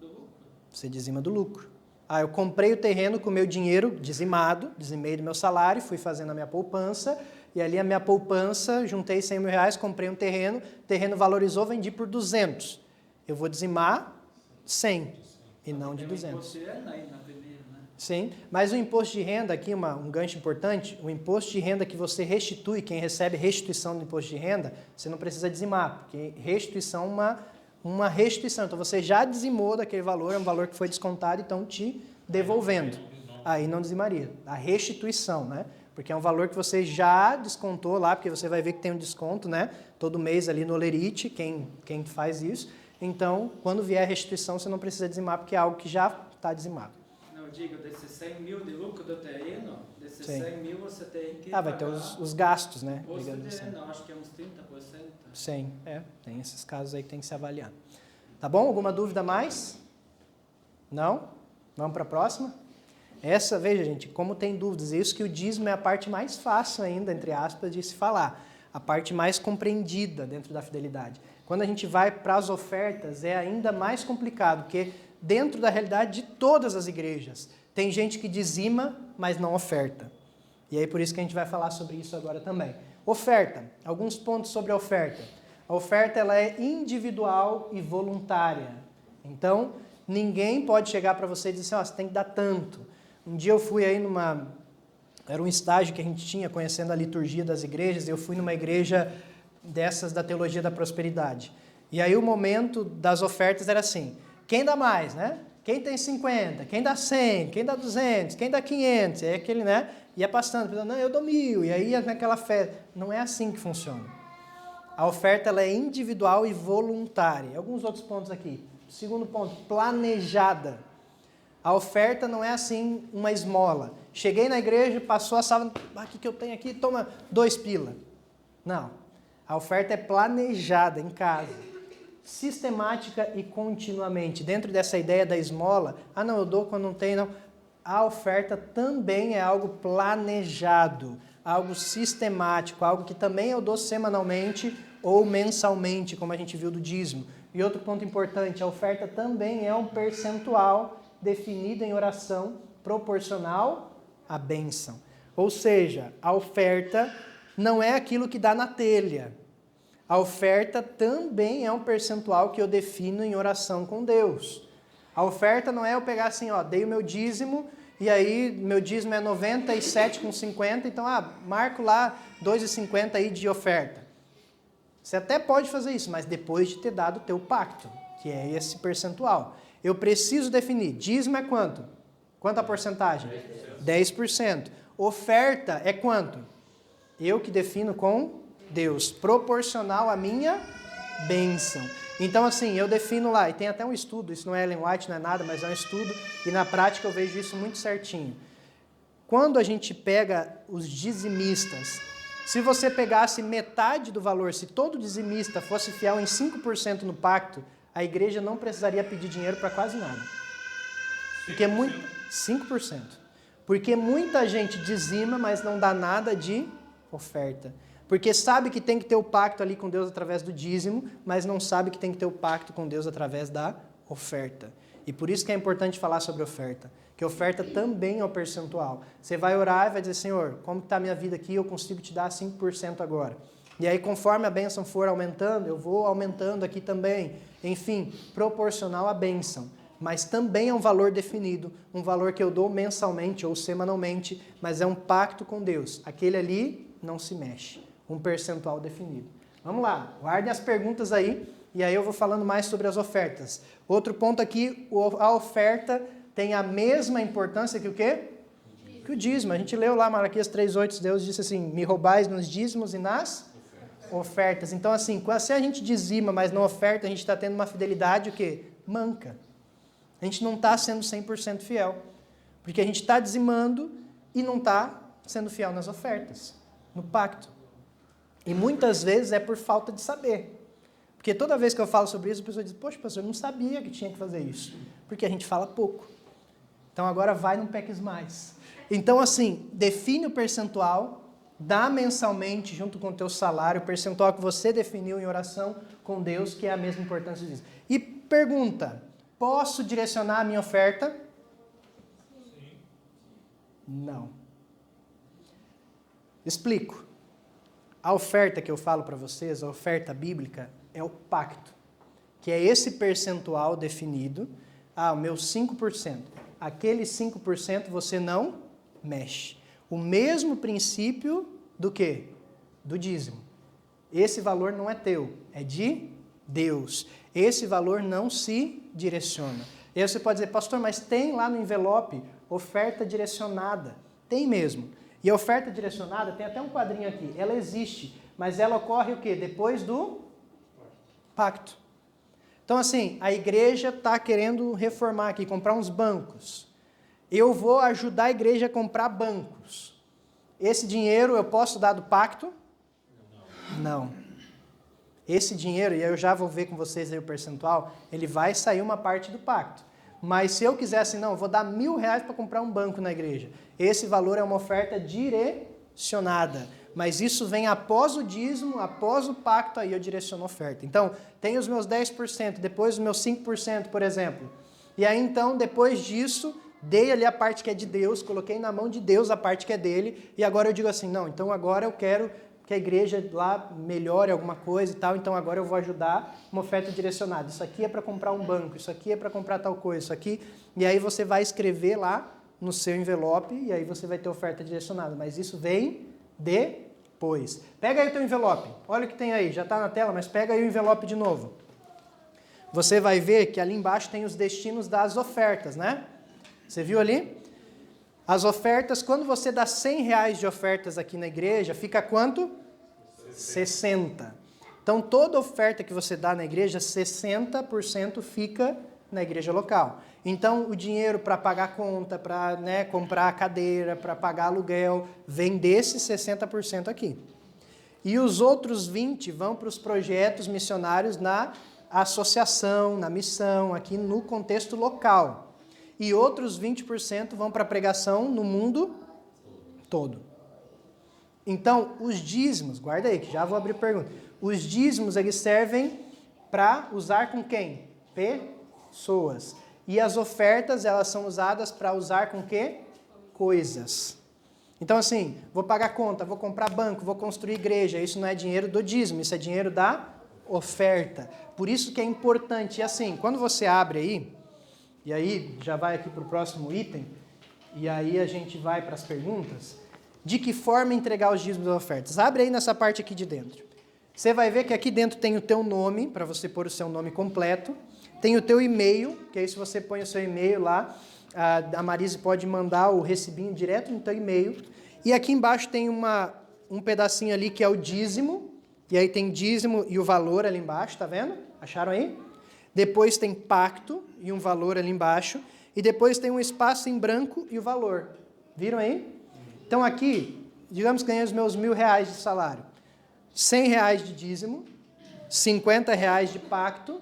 Do lucro. Você dizima do lucro. Eu comprei o terreno com o meu dinheiro dizimado, dizimei do meu salário, fui fazendo a minha poupança, e ali a minha poupança, juntei R$100 mil, comprei um terreno, o terreno valorizou, vendi por 200. Eu vou dizimar 100 e não de 200. Imposto de renda aí na primeira, né? Sim, mas o imposto de renda, aqui um gancho importante, o imposto de renda que você restitui, quem recebe restituição do imposto de renda, você não precisa dizimar, porque restituição é uma restituição. Então, você já dizimou daquele valor, é um valor que foi descontado, então te devolvendo. Aí não dizimaria. A restituição, né? Porque é um valor que você já descontou lá, porque você vai ver que tem um desconto, né? Todo mês ali no Olerite, quem faz isso. Então, quando vier a restituição, você não precisa dizimar, porque é algo que já está dizimado. Não, digo, desses 100 mil de lucro do terreno, desses Sim. 100 mil você tem que Vai ter os gastos, né? imposto Digamos de assim. renda, acho que é uns 30%. Sim, tem esses casos aí que tem que se avaliar. Tá bom? Alguma dúvida mais? Não? Vamos para a próxima? Essa, veja, gente, como tem dúvidas, isso que o dízimo é a parte mais fácil ainda, entre aspas, de se falar. A parte mais compreendida dentro da fidelidade. Quando a gente vai para as ofertas, é ainda mais complicado, porque dentro da realidade de todas as igrejas, tem gente que dizima, mas não oferta. E aí por isso que a gente vai falar sobre isso agora também. Oferta. Alguns pontos sobre a oferta. A oferta ela é individual e voluntária. Então, ninguém pode chegar para você e dizer assim, você tem que dar tanto. Um dia eu fui aí era um estágio que a gente tinha conhecendo a liturgia das igrejas, eu fui numa igreja dessas da teologia da prosperidade. E aí o momento das ofertas era assim, quem dá mais, né? Quem tem 50, quem dá 100, quem dá 200, quem dá 500, aí aquele, né? Ia passando, não, eu dou 1.000, e aí ia naquela festa. Não é assim que funciona. A oferta ela é individual e voluntária. Alguns outros pontos aqui. Segundo ponto, planejada. A oferta não é assim uma esmola. Cheguei na igreja, passou a sábado, o que eu tenho aqui? Toma 2 pila. Não. A oferta é planejada em casa, sistemática e continuamente. Dentro dessa ideia da esmola, não, eu dou quando não tem, não. A oferta também é algo planejado, algo sistemático, algo que também eu dou semanalmente ou mensalmente, como a gente viu do dízimo. E outro ponto importante, a oferta também é um percentual definido em oração proporcional à bênção. Ou seja, a oferta não é aquilo que dá na telha. A oferta também é um percentual que eu defino em oração com Deus. A oferta não é eu pegar assim, dei o meu dízimo, e aí meu dízimo é 97,50, então marco lá 2,50 aí de oferta. Você até pode fazer isso, mas depois de ter dado o teu pacto, que é esse percentual. Eu preciso definir, dízimo é quanto? Quanto a porcentagem? 10%. Oferta é quanto? Eu que defino com Deus, proporcional à minha bênção. Então assim, eu defino lá, e tem até um estudo, isso não é Ellen White, não é nada, mas é um estudo, e na prática eu vejo isso muito certinho. Quando a gente pega os dizimistas, se você pegasse metade do valor, se todo dizimista fosse fiel em 5% no pacto, a igreja não precisaria pedir dinheiro para quase nada. Porque 5%. Porque muita gente dizima, mas não dá nada de oferta. Porque sabe que tem que ter o pacto ali com Deus através do dízimo, mas não sabe que tem que ter o pacto com Deus através da oferta. E por isso que é importante falar sobre oferta. Que oferta também é o percentual. Você vai orar e vai dizer, Senhor, como está a minha vida aqui, eu consigo te dar 5% agora. E aí, conforme a bênção for aumentando, eu vou aumentando aqui também. Enfim, proporcional à bênção. Mas também é um valor definido, um valor que eu dou mensalmente ou semanalmente, mas é um pacto com Deus. Aquele ali não se mexe. Um percentual definido. Vamos lá, guardem as perguntas aí, e aí eu vou falando mais sobre as ofertas. Outro ponto aqui, a oferta tem a mesma importância que o quê? Que o dízimo. A gente leu lá Malaquias 3,8, Deus disse assim, me roubais nos dízimos e nas ofertas. Então assim, se a gente dizima, mas não oferta, a gente está tendo uma fidelidade o quê? Manca. A gente não está sendo 100% fiel. Porque a gente está dizimando e não está sendo fiel nas ofertas, no pacto. E muitas vezes é por falta de saber. Porque toda vez que eu falo sobre isso, a pessoa diz, poxa, pastor, eu não sabia que tinha que fazer isso. Porque a gente fala pouco. Então agora vai, não peques mais. Então assim, define o percentual, dá mensalmente junto com o teu salário, o percentual que você definiu em oração com Deus, que é a mesma importância disso. E pergunta, posso direcionar a minha oferta? Sim. Não. Explico. A oferta que eu falo para vocês, a oferta bíblica, é o pacto, que é esse percentual definido, o meu 5%. Aquele 5% você não mexe. O mesmo princípio do quê? Do dízimo. Esse valor não é teu, é de Deus. Esse valor não se direciona. E aí você pode dizer, pastor, mas tem lá no envelope oferta direcionada. Tem mesmo. E a oferta direcionada, tem até um quadrinho aqui, ela existe, mas ela ocorre o quê? Depois do pacto. Então assim, a igreja está querendo reformar aqui, comprar uns bancos. Eu vou ajudar a igreja a comprar bancos. Esse dinheiro eu posso dar do pacto? Não. Esse dinheiro, e eu já vou ver com vocês aí o percentual, ele vai sair uma parte do pacto. Mas se eu quiser assim, não, eu vou dar R$1.000 para comprar um banco na igreja. Esse valor é uma oferta direcionada. Mas isso vem após o dízimo, após o pacto, aí eu direciono a oferta. Então, tem os meus 10%, depois os meus 5%, por exemplo. E aí, então, depois disso, dei ali a parte que é de Deus, coloquei na mão de Deus a parte que é dele, e agora eu digo assim, não, então agora eu quero que a igreja lá melhore alguma coisa e tal, então agora eu vou ajudar uma oferta direcionada. Isso aqui é para comprar um banco, isso aqui é para comprar tal coisa, isso aqui... E aí você vai escrever lá no seu envelope, e aí você vai ter oferta direcionada. Mas isso vem depois. Pega aí o teu envelope. Olha o que tem aí. Já está na tela, mas pega aí o envelope de novo. Você vai ver que ali embaixo tem os destinos das ofertas, né? Você viu ali? As ofertas, quando você dá R$100 de ofertas aqui na igreja, fica quanto? 60. Então, toda oferta que você dá na igreja, 60% fica na igreja local. Então, o dinheiro para pagar conta, para comprar a cadeira, para pagar aluguel, vem desses 60% aqui. E os outros 20 vão para os projetos missionários na associação, na missão, aqui no contexto local. E outros 20% vão para a pregação no mundo todo. Então, os dízimos, guarda aí que já vou abrir pergunta. Os dízimos, eles servem para usar com quem? Pessoas. E as ofertas, elas são usadas para usar com quê? Coisas. Então, assim, vou pagar conta, vou comprar banco, vou construir igreja. Isso não é dinheiro do dízimo, isso é dinheiro da oferta. Por isso que é importante. E assim, quando você abre aí, e aí já vai aqui para o próximo item, e aí a gente vai para as perguntas, de que forma entregar os dízimos e ofertas? Abre aí nessa parte aqui de dentro. Você vai ver que aqui dentro tem o teu nome, para você pôr o seu nome completo. Tem o teu e-mail, que aí se você põe o seu e-mail lá, a Marise pode mandar o recibinho direto no teu e-mail. E aqui embaixo tem um pedacinho ali que é o dízimo. E aí tem dízimo e o valor ali embaixo, tá vendo? Acharam aí? Depois tem pacto e um valor ali embaixo. E depois tem um espaço em branco e o valor. Viram aí? Então aqui, digamos que ganhei os meus R$1.000 de salário. R$100 de dízimo, R$50 de pacto.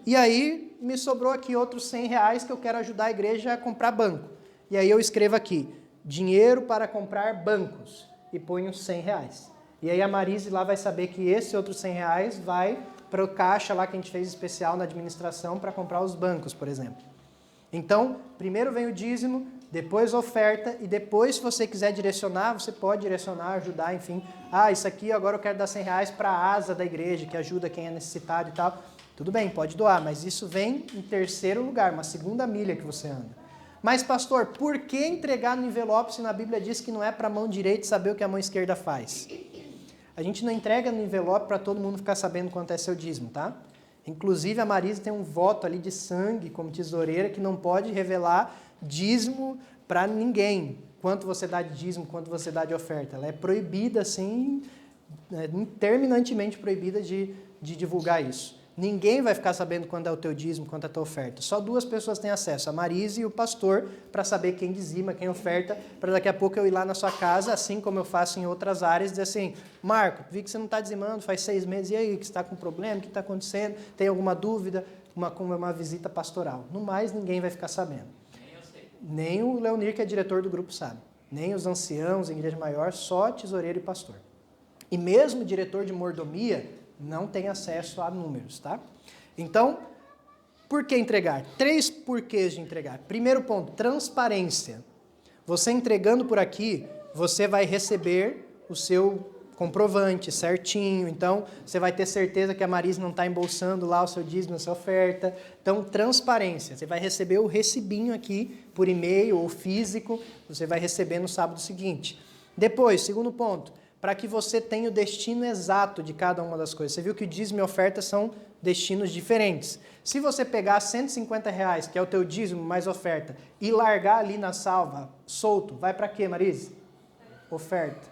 E aí me sobrou aqui outros R$100 que eu quero ajudar a igreja a comprar banco. E aí eu escrevo aqui, dinheiro para comprar bancos. E ponho R$100. E aí a Marise lá vai saber que esse outro R$100 vai para o caixa lá que a gente fez especial na administração para comprar os bancos, por exemplo. Então, primeiro vem o dízimo, depois a oferta, e depois, se você quiser direcionar, você pode direcionar, ajudar, enfim. Isso aqui agora eu quero dar R$100 para a asa da igreja, que ajuda quem é necessitado e tal. Tudo bem, pode doar, mas isso vem em terceiro lugar, uma segunda milha que você anda. Mas, pastor, por que entregar no envelope se na Bíblia diz que não é para a mão direita saber o que a mão esquerda faz? A gente não entrega no envelope para todo mundo ficar sabendo quanto é seu dízimo, tá? Inclusive, a Marise tem um voto ali de sangue como tesoureira que não pode revelar dízimo para ninguém. Quanto você dá de dízimo, quanto você dá de oferta. Ela é proibida, assim, terminantemente proibida de divulgar isso. Ninguém vai ficar sabendo quando é o teu dízimo, quanto é a tua oferta. Só 2 pessoas têm acesso, a Marise e o pastor, para saber quem dizima, quem oferta, para daqui a pouco eu ir lá na sua casa, assim como eu faço em outras áreas, dizer assim, Marco, vi que você não está dizimando, faz 6 meses, e aí, que você está com problema, o que está acontecendo? Tem alguma dúvida? Uma visita pastoral. No mais, ninguém vai ficar sabendo. Nem o Leonir, que é diretor do grupo, sabe. Nem os anciãos em igreja maior, só tesoureiro e pastor. E mesmo o diretor de mordomia não tem acesso a números, tá? Então, por que entregar? 3 porquês de entregar. Primeiro ponto, transparência. Você entregando por aqui, você vai receber o seu comprovante certinho. Então, você vai ter certeza que a Marise não está embolsando lá o seu dízimo, a sua oferta. Então, transparência. Você vai receber o recibinho aqui por e-mail ou físico. Você vai receber no sábado seguinte. Depois, segundo ponto, para que você tenha o destino exato de cada uma das coisas. Você viu que o dízimo e oferta são destinos diferentes. Se você pegar R$150, que é o teu dízimo mais oferta, e largar ali na salva, solto, vai para quê, Marise? Oferta.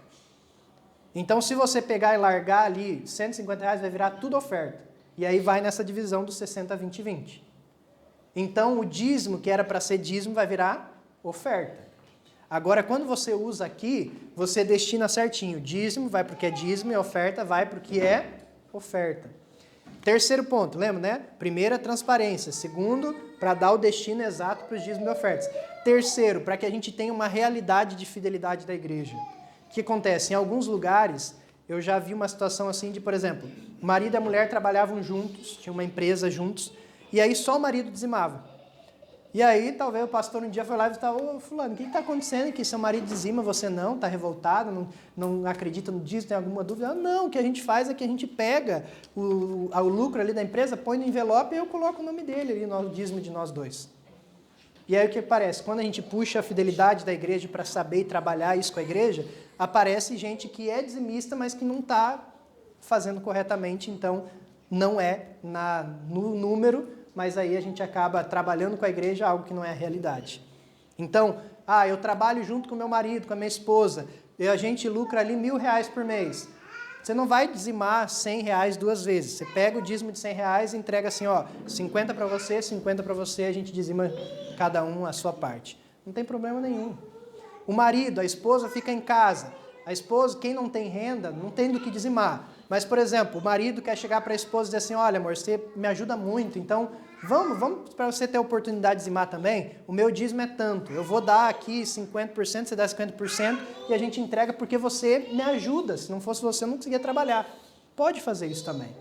Então, se você pegar e largar ali R$150, vai virar tudo oferta. E aí vai nessa divisão dos 60, 20 e 20. Então, o dízimo, que era para ser dízimo, vai virar oferta. Agora, quando você usa aqui, você destina certinho. Dízimo vai para o que é dízimo e oferta vai para o que é oferta. Terceiro ponto, lembra, né? Primeiro, a transparência. Segundo, para dar o destino exato para os dízimos e ofertas. Terceiro, para que a gente tenha uma realidade de fidelidade da igreja. O que acontece? Em alguns lugares, eu já vi uma situação assim de, por exemplo, o marido e a mulher trabalhavam juntos, tinham uma empresa juntos, e aí só o marido dizimava. E aí, talvez o pastor um dia foi lá e falou, ô fulano, o que está acontecendo que seu marido dizima, você não, está revoltado, não acredita no dízimo, tem alguma dúvida? Não, o que a gente faz é que a gente pega o lucro ali da empresa, põe no envelope e eu coloco o nome dele ali no dízimo de nós 2. E aí o que parece? Quando a gente puxa a fidelidade da igreja para saber e trabalhar isso com a igreja, aparece gente que é dizimista, mas que não está fazendo corretamente, então não é no número, mas aí a gente acaba trabalhando com a igreja algo que não é a realidade. Então, eu trabalho junto com meu marido, com a minha esposa, e a gente lucra ali R$1.000 por mês. Você não vai dizimar R$100 2 vezes. Você pega o dízimo de R$100 e entrega assim, 50 para você, 50 para você, a gente dizima cada um a sua parte. Não tem problema nenhum. O marido, a esposa fica em casa. A esposa, quem não tem renda, não tem do que dizimar. Mas, por exemplo, o marido quer chegar para a esposa e dizer assim, olha, amor, você me ajuda muito, então vamos para você ter a oportunidade de dizimar também, o meu dízimo é tanto, eu vou dar aqui 50%, você dá 50% e a gente entrega porque você me ajuda, se não fosse você eu não conseguia trabalhar. Pode fazer isso também.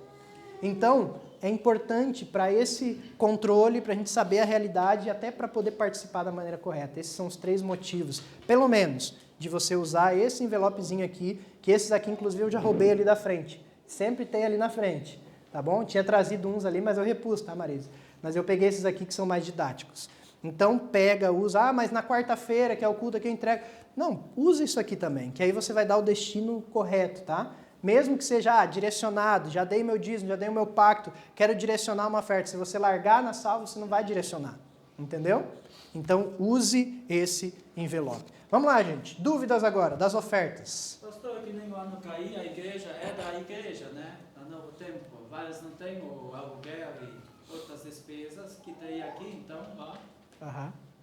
Então, é importante para esse controle, para a gente saber a realidade e até para poder participar da maneira correta. Esses são os 3 motivos, pelo menos, de você usar esse envelopezinho aqui, que esses aqui, inclusive, eu já roubei ali da frente. Sempre tem ali na frente, tá bom? Tinha trazido uns ali, mas eu repus, tá, Marisa? Mas eu peguei esses aqui que são mais didáticos. Então, pega, usa, mas na quarta-feira, que é o culto que eu entrego. Não, usa isso aqui também, que aí você vai dar o destino correto, tá? Mesmo que seja direcionado, já dei meu dízimo, já dei o meu pacto, quero direcionar uma oferta. Se você largar na salva, você não vai direcionar, entendeu? Então, use esse envelope. Vamos lá, gente. Dúvidas agora das ofertas. Pastor, que nem lá no CAI, a igreja é da igreja, né? No Novo Tempo. Várias não têm o aluguel e outras despesas que tem aqui, então, ó,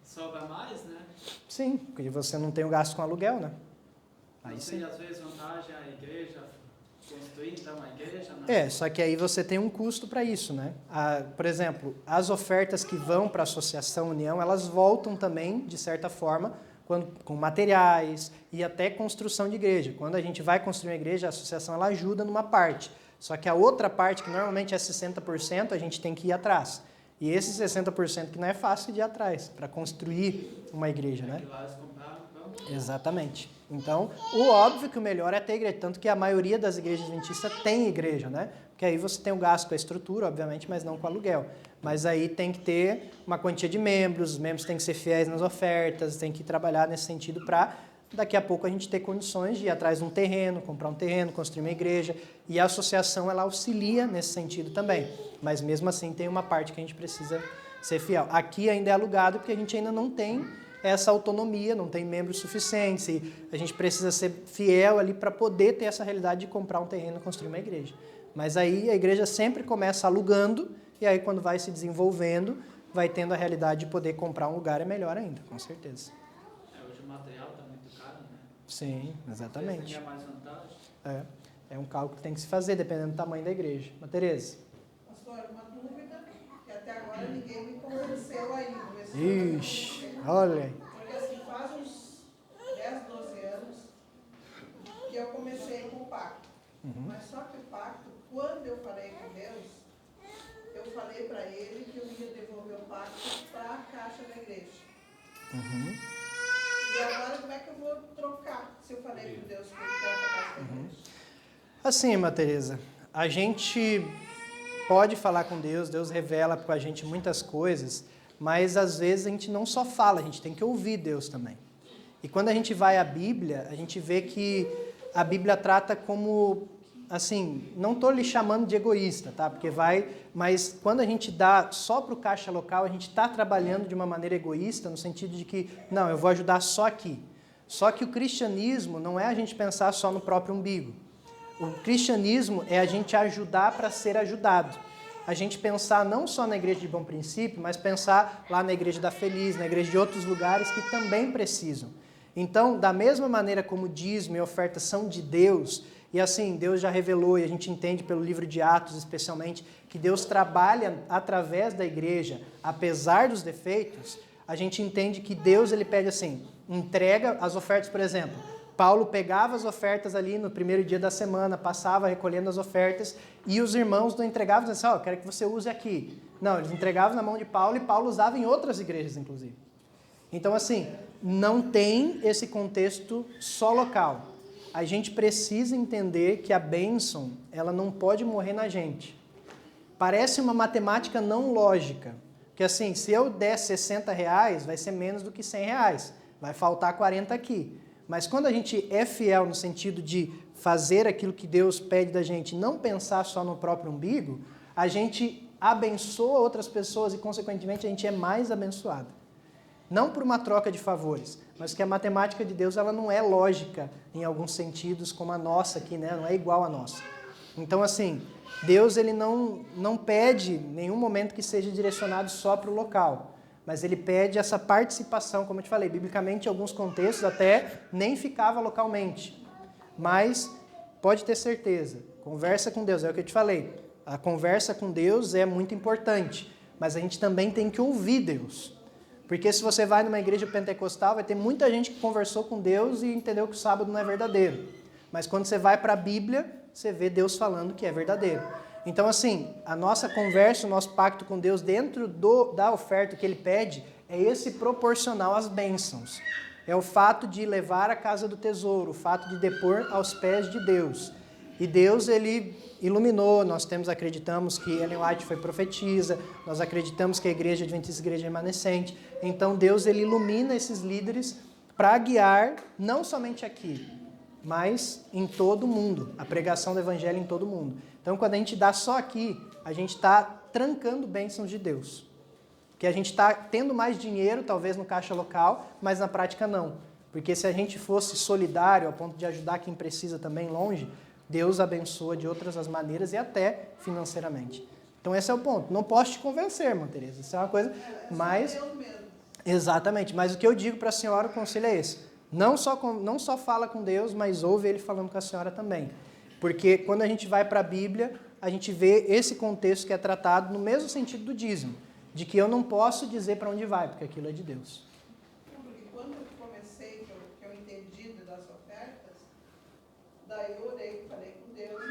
sobra mais, né? Sim, porque você não tem o gasto com aluguel, né? Aí não sim. tem, às vezes, vantagem a igreja construir, então, a igreja... Não. Só que aí você tem um custo para isso, né? Por exemplo, as ofertas que vão para a Associação União, elas voltam também, de certa forma, com materiais e até construção de igreja. Quando a gente vai construir uma igreja, a associação ela ajuda numa parte. Só que a outra parte, que normalmente é 60%, a gente tem que ir atrás. E esse 60% que não é fácil de ir atrás, para construir uma igreja, né? Exatamente. Então, o óbvio que o melhor é ter igreja, tanto que a maioria das igrejas adventistas tem igreja, né? Porque aí você tem o gasto com a estrutura, obviamente, mas não com o aluguel. Mas aí tem que ter uma quantia de membros, os membros têm que ser fiéis nas ofertas, tem que trabalhar nesse sentido para daqui a pouco a gente ter condições de ir atrás de um terreno, comprar um terreno, construir uma igreja. E a associação, ela auxilia nesse sentido também. Mas mesmo assim tem uma parte que a gente precisa ser fiel. Aqui ainda é alugado porque a gente ainda não tem essa autonomia, não tem membros suficientes e a gente precisa ser fiel ali para poder ter essa realidade de comprar um terreno e construir uma igreja. Mas aí a igreja sempre começa alugando e aí quando vai se desenvolvendo, vai tendo a realidade de poder comprar um lugar, é melhor ainda, com certeza. Hoje o material está muito caro, né? Sim, exatamente. Tem mais vantagem. É um cálculo que tem que se fazer, dependendo do tamanho da igreja. Mas, Tereza? Pastor, uma dúvida, que até agora ninguém me convenceu ainda. Ixi, olha aí. Porque assim, faz uns 10, 12 anos que eu comecei com o pacto. Mas só que o pacto, quando eu falei com Deus, eu falei para ele que eu ia devolver o pacto para a caixa da igreja. E agora como é que eu vou trocar se eu falei com Deus que eu quero para a caixa da igreja? Assim, irmã Tereza, a gente pode falar com Deus, Deus revela com a gente muitas coisas, mas às vezes a gente não só fala, a gente tem que ouvir Deus também. E quando a gente vai à Bíblia, a gente vê que a Bíblia trata como, assim, não estou lhe chamando de egoísta, tá? Porque mas quando a gente dá só para o caixa local, a gente está trabalhando de uma maneira egoísta, no sentido de que, não, eu vou ajudar só aqui. Só que o cristianismo não é a gente pensar só no próprio umbigo. O cristianismo é a gente ajudar para ser ajudado. A gente pensar não só na igreja de Bom Princípio, mas pensar lá na igreja da Feliz, na igreja de outros lugares que também precisam. Então, da mesma maneira como dízimo e oferta são de Deus, e assim, Deus já revelou, e a gente entende pelo livro de Atos especialmente, que Deus trabalha através da igreja, apesar dos defeitos, a gente entende que Deus ele pede assim, entrega as ofertas, por exemplo. Paulo pegava as ofertas ali no primeiro dia da semana, passava recolhendo as ofertas e os irmãos não entregavam, dizendo assim, quero que você use aqui. Não, eles entregavam na mão de Paulo e Paulo usava em outras igrejas, inclusive. Então, assim, não tem esse contexto só local. A gente precisa entender que a bênção, ela não pode morrer na gente. Parece uma matemática não lógica, que assim, se eu der R$60, vai ser menos do que R$100, vai faltar 40 aqui. Mas quando a gente é fiel no sentido de fazer aquilo que Deus pede da gente, não pensar só no próprio umbigo, a gente abençoa outras pessoas e, consequentemente, a gente é mais abençoado. Não por uma troca de favores, mas que a matemática de Deus ela não é lógica em alguns sentidos como a nossa aqui, né? Não é igual a nossa. Então, assim, Deus ele não pede em nenhum momento que seja direcionado só para o local. Mas ele pede essa participação, como eu te falei, biblicamente em alguns contextos até nem ficava localmente. Mas pode ter certeza, conversa com Deus, é o que eu te falei. A conversa com Deus é muito importante, mas a gente também tem que ouvir Deus. Porque se você vai numa igreja pentecostal, vai ter muita gente que conversou com Deus e entendeu que o sábado não é verdadeiro. Mas quando você vai para a Bíblia, você vê Deus falando que é verdadeiro. Então, assim, a nossa conversa, o nosso pacto com Deus dentro da oferta que Ele pede, é esse proporcional às bênçãos. É o fato de levar a casa do tesouro, o fato de depor aos pés de Deus. E Deus, Ele iluminou, nós acreditamos que Ellen White foi profetisa, nós acreditamos que a igreja adventista é a igreja remanescente. Então Deus, Ele ilumina esses líderes para guiar, não somente aqui, mas em todo o mundo, a pregação do evangelho em todo o mundo. Então quando a gente dá só aqui, a gente está trancando bênçãos de Deus. Porque a gente está tendo mais dinheiro, talvez no caixa local, mas na prática não. Porque se a gente fosse solidário, a ponto de ajudar quem precisa também longe, Deus abençoa de outras as maneiras e até financeiramente. Então esse é o ponto. Não posso te convencer, irmã Tereza. Isso é uma coisa, mas... Exatamente. Mas o que eu digo para a senhora, o conselho é esse. Não só fala com Deus, mas ouve Ele falando com a senhora também. Porque quando a gente vai para a Bíblia, a gente vê esse contexto que é tratado no mesmo sentido do dízimo. De que eu não posso dizer para onde vai, porque aquilo é de Deus. Porque quando eu comecei, que eu entendi das ofertas, daí eu orei, falei com Deus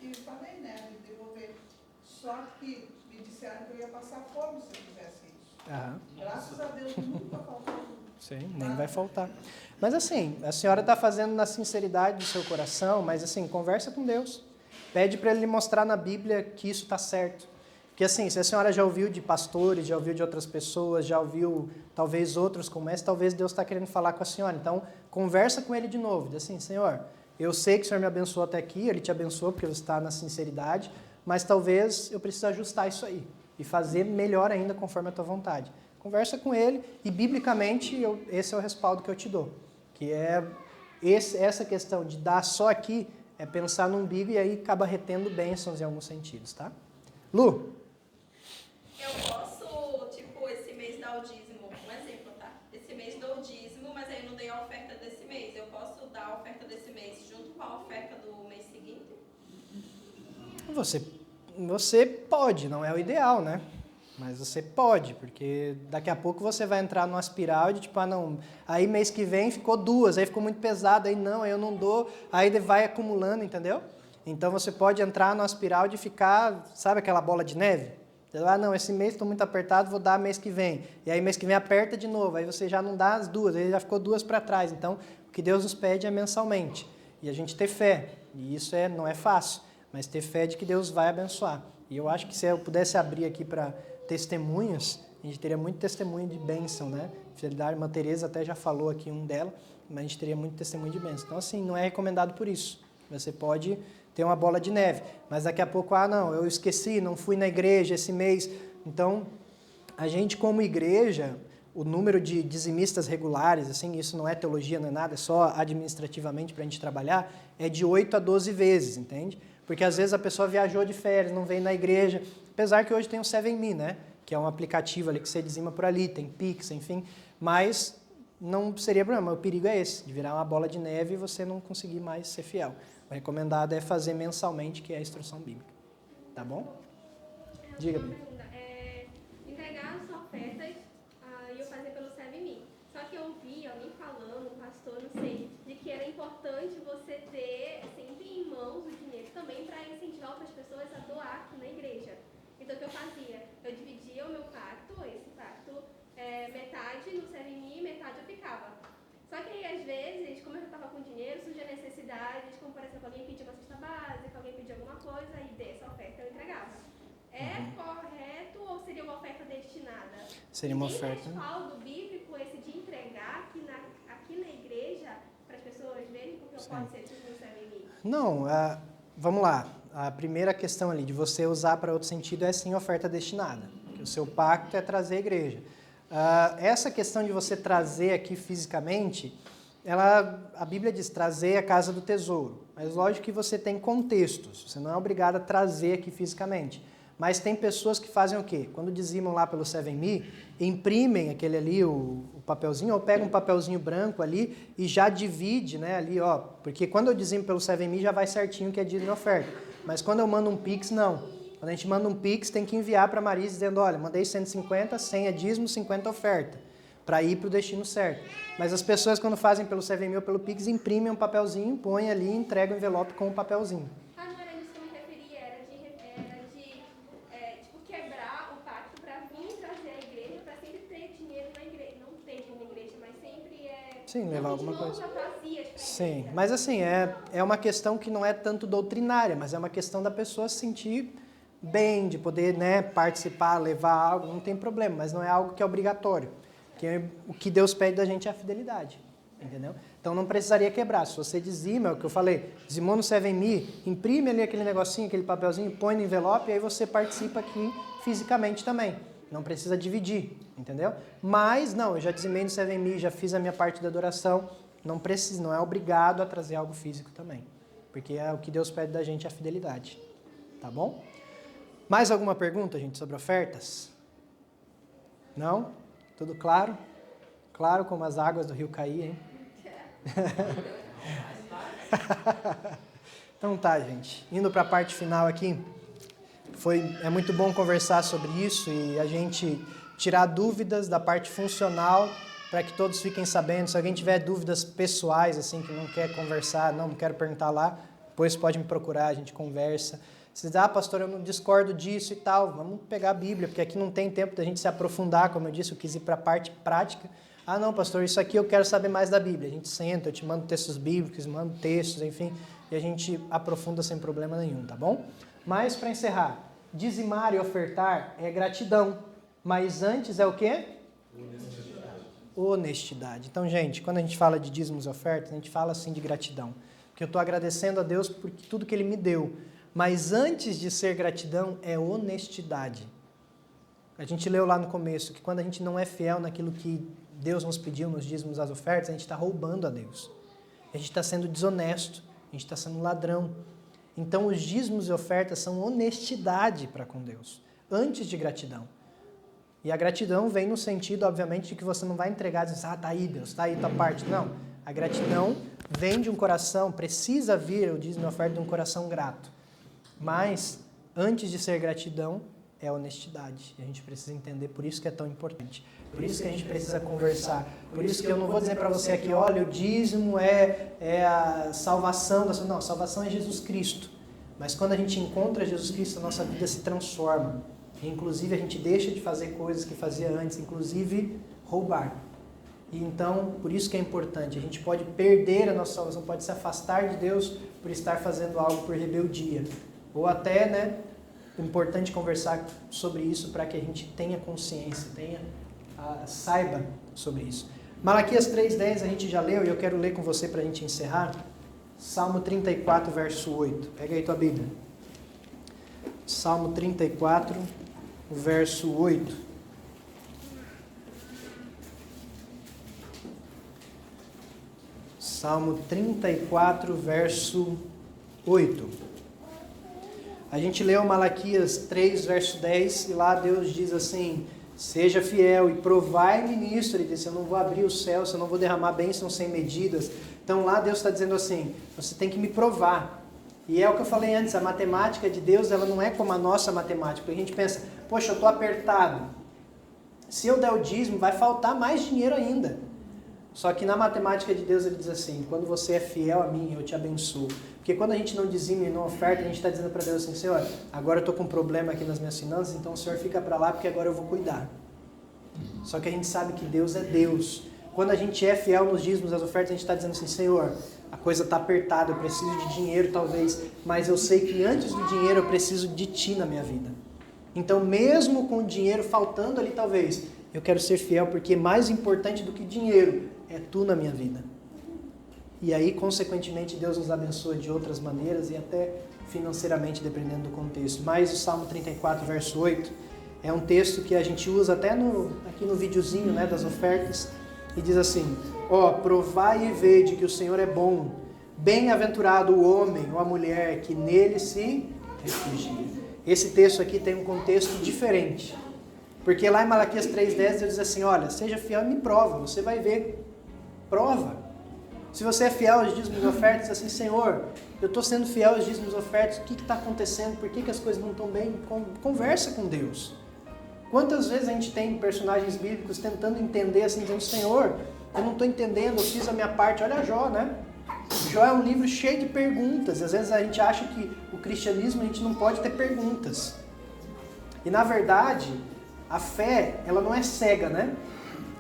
e falei, né, de devolver. Só que me disseram que eu ia passar fome se eu fizesse isso. Aham. Graças a Deus nunca faltou. Sim, nem vai faltar. Mas assim, a senhora está fazendo na sinceridade do seu coração, mas assim, conversa com Deus. Pede para Ele lhe mostrar na Bíblia que isso está certo. Porque assim, se a senhora já ouviu de pastores, já ouviu de outras pessoas, já ouviu talvez outros como esse, talvez Deus está querendo falar com a senhora. Então, conversa com Ele de novo. Diz assim, Senhor, eu sei que o Senhor me abençoou até aqui, Ele te abençoou porque você está na sinceridade, mas talvez eu precise ajustar isso aí e fazer melhor ainda conforme a tua vontade. Conversa com Ele e, biblicamente, esse é o respaldo que eu te dou. Que é essa questão de dar só aqui, é pensar no umbigo e aí acaba retendo bênçãos em alguns sentidos, tá? Lu? Eu posso, tipo, esse mês dar o dízimo, um exemplo, tá? Esse mês dou o dízimo, mas aí eu não dei a oferta desse mês. Eu posso dar a oferta desse mês junto com a oferta do mês seguinte? Você pode, não é o ideal, né? Mas você pode, porque daqui a pouco você vai entrar numa espiral de tipo, não, aí mês que vem ficou 2, aí ficou muito pesado, aí não, aí eu não dou, aí vai acumulando, entendeu? Então você pode entrar numa espiral de ficar, sabe aquela bola de neve? Não, esse mês estou muito apertado, vou dar mês que vem. E aí mês que vem aperta de novo, aí você já não dá as 2, aí já ficou 2 para trás. Então, o que Deus nos pede é mensalmente. E a gente ter fé. E isso não é fácil, mas ter fé de que Deus vai abençoar. E eu acho que se eu pudesse abrir aqui para testemunhos, a gente teria muito testemunho de bênção, né? A irmã Tereza até já falou aqui um dela, mas a gente teria muito testemunho de bênção. Então, assim, não é recomendado por isso. Você pode ter uma bola de neve, mas daqui a pouco, não, eu esqueci, não fui na igreja esse mês. Então, a gente como igreja, o número de dizimistas regulares, assim, isso não é teologia, não é nada, é só administrativamente para a gente trabalhar, é de 8 a 12 vezes, entende? Porque às vezes a pessoa viajou de férias, não veio na igreja, apesar que hoje tem o 7Me, né? Que é um aplicativo ali que você dizima por ali, tem Pix, enfim, mas não seria problema, o perigo é esse, de virar uma bola de neve e você não conseguir mais ser fiel. O recomendado é fazer mensalmente, que é a instrução bíblica. Tá bom? Diga, Bíblia. Entregar as ofertas e eu fazer pelo 7Me. Só que eu ouvi alguém falando, pastor, não sei, de que era importante você ter sempre em mãos o dinheiro também para incentivar outras pessoas a doar aqui na igreja. Então, o que eu fazia? Eu dividia o meu pacto, metade no 7Me, metade eu ficava. Só que aí, às vezes, como eu já estava com dinheiro, surgia necessidades, como, por exemplo, alguém pedia uma cesta básica, alguém pedia alguma coisa, e dessa oferta eu entregava. É correto ou seria uma oferta destinada? Seria uma oferta. Tem respaldo bíblico esse de entregar aqui na igreja, para as pessoas verem, porque eu posso ser tudo no 7Me? Não, vamos lá. A primeira questão ali de você usar para outro sentido é sim oferta destinada. Porque o seu pacto é trazer a igreja. Essa questão de você trazer aqui fisicamente, a Bíblia diz trazer a casa do tesouro. Mas lógico que você tem contextos, você não é obrigado a trazer aqui fisicamente. Mas tem pessoas que fazem o quê? Quando dizimam lá pelo 7Me, imprimem aquele ali, o papelzinho, ou pegam um papelzinho branco ali e já divide, né, ali, ó. Porque quando eu dizimo pelo 7Me já vai certinho que é dízimo e oferta. Mas quando eu mando um Pix, não. Quando a gente manda um Pix, tem que enviar para a Marisa dizendo, olha, mandei 150, 100 é dízimo, 50 oferta, para ir para o destino certo. Mas as pessoas, quando fazem pelo 7Me ou pelo Pix, imprimem um papelzinho, põem ali e entregam o envelope com o papelzinho. Não era isso que eu me referia, era de tipo, quebrar o pacto para vir trazer a igreja, para sempre ter dinheiro na igreja. Não ter dinheiro na igreja, mas sempre Sim, levar alguma coisa. Vazia, sim, mas assim, é uma questão que não é tanto doutrinária, mas é uma questão da pessoa se sentir bem, de poder, né, participar, levar algo, não tem problema, mas não é algo que é obrigatório. O que Deus pede da gente é a fidelidade, entendeu? Então não precisaria quebrar. Se você dizima, é o que eu falei, dizimou no 7Me, imprime ali aquele negocinho, aquele papelzinho, põe no envelope e aí você participa aqui fisicamente também. Não precisa dividir, entendeu? Mas, não, eu já dizimei no 7Me, já fiz a minha parte da adoração, não precisa, não é obrigado a trazer algo físico também. Porque o que Deus pede da gente é a fidelidade, tá bom? Mais alguma pergunta, gente, sobre ofertas? Não? Tudo claro? Claro como as águas do rio Caí, hein? Então tá, gente. Indo para a parte final aqui, é muito bom conversar sobre isso e a gente tirar dúvidas da parte funcional para que todos fiquem sabendo. Se alguém tiver dúvidas pessoais, assim, que não quer conversar, não quero perguntar lá, depois pode me procurar, a gente conversa. Se diz, pastor, eu não discordo disso e tal, vamos pegar a Bíblia, porque aqui não tem tempo da gente se aprofundar, como eu disse, eu quis ir para a parte prática. Não, pastor, isso aqui eu quero saber mais da Bíblia. A gente senta, eu te mando textos bíblicos, mando textos, enfim, e a gente aprofunda sem problema nenhum, tá bom? Mas, para encerrar, dizimar e ofertar é gratidão, mas antes é o quê? Honestidade. Então, gente, quando a gente fala de dízimos e ofertas, a gente fala assim de gratidão, porque eu estou agradecendo a Deus por tudo que Ele me deu. Mas antes de ser gratidão, é honestidade. A gente leu lá no começo que quando a gente não é fiel naquilo que Deus nos pediu, nos dízimos, as ofertas, a gente está roubando a Deus. A gente está sendo desonesto, a gente está sendo ladrão. Então, os dízimos e ofertas são honestidade para com Deus, antes de gratidão. E a gratidão vem no sentido, obviamente, de que você não vai entregar e dizer, tá aí Deus, tá aí tua parte. Não, a gratidão vem de um coração, precisa vir o dízimo e oferta de um coração grato. Mas, antes de ser gratidão, é honestidade. E a gente precisa entender, por isso que é tão importante. Por isso que a gente precisa conversar. Por isso que eu não vou dizer para você aqui, olha, o dízimo é a salvação. Não, a salvação é Jesus Cristo. Mas quando a gente encontra Jesus Cristo, a nossa vida se transforma. E, inclusive, a gente deixa de fazer coisas que fazia antes, inclusive roubar. E então, por isso que é importante. A gente pode perder a nossa salvação, pode se afastar de Deus por estar fazendo algo por rebeldia. Ou até, né, é importante conversar sobre isso para que a gente tenha consciência, saiba sobre isso. Malaquias 3:10 a gente já leu e eu quero ler com você para a gente encerrar. Salmo 34, verso 8. Pega aí tua Bíblia. Salmo 34, verso 8. Salmo 34, verso 8. A gente leu Malaquias 3, verso 10, e lá Deus diz assim, seja fiel e provai-me nisso. Ele disse, eu não vou abrir o céu, eu não vou derramar bênçãos sem medidas. Então lá Deus está dizendo assim, você tem que me provar. E é o que eu falei antes, a matemática de Deus, ela não é como a nossa matemática. Porque a gente pensa, poxa, eu estou apertado. Se eu der o dízimo, vai faltar mais dinheiro ainda. Só que na matemática de Deus ele diz assim, quando você é fiel a mim, eu te abençoo. Porque quando a gente não dizima e não oferta, a gente está dizendo para Deus assim, Senhor, agora eu estou com um problema aqui nas minhas finanças, então o Senhor fica para lá porque agora eu vou cuidar. Só que a gente sabe que Deus é Deus. Quando a gente é fiel nos dízimos, nas ofertas, a gente está dizendo assim, Senhor, a coisa está apertada, eu preciso de dinheiro talvez, mas eu sei que antes do dinheiro eu preciso de Ti na minha vida. Então mesmo com o dinheiro faltando ali talvez, eu quero ser fiel porque mais importante do que dinheiro é Tu na minha vida. E aí, consequentemente, Deus nos abençoa de outras maneiras e até financeiramente, dependendo do contexto. Mas o Salmo 34, verso 8, é um texto que a gente usa até aqui no videozinho, né, das ofertas, e diz assim, provai e vede que o Senhor é bom, bem-aventurado o homem ou a mulher que nele se refugia. esse texto aqui tem um contexto diferente. Porque lá em Malaquias 3,10 Deus diz assim, olha, seja fiel e me prova, você vai ver, prova. Se você é fiel aos dízimos e ofertas, diz assim, Senhor, eu estou sendo fiel aos dízimos e ofertas, o que está acontecendo? Por que as coisas não estão bem? Conversa com Deus. Quantas vezes a gente tem personagens bíblicos tentando entender, assim, dizendo, Senhor, eu não estou entendendo, eu fiz a minha parte. Olha Jó, né? Jó é um livro cheio de perguntas. Às vezes a gente acha que o cristianismo a gente não pode ter perguntas. E na verdade, a fé, ela não é cega, né?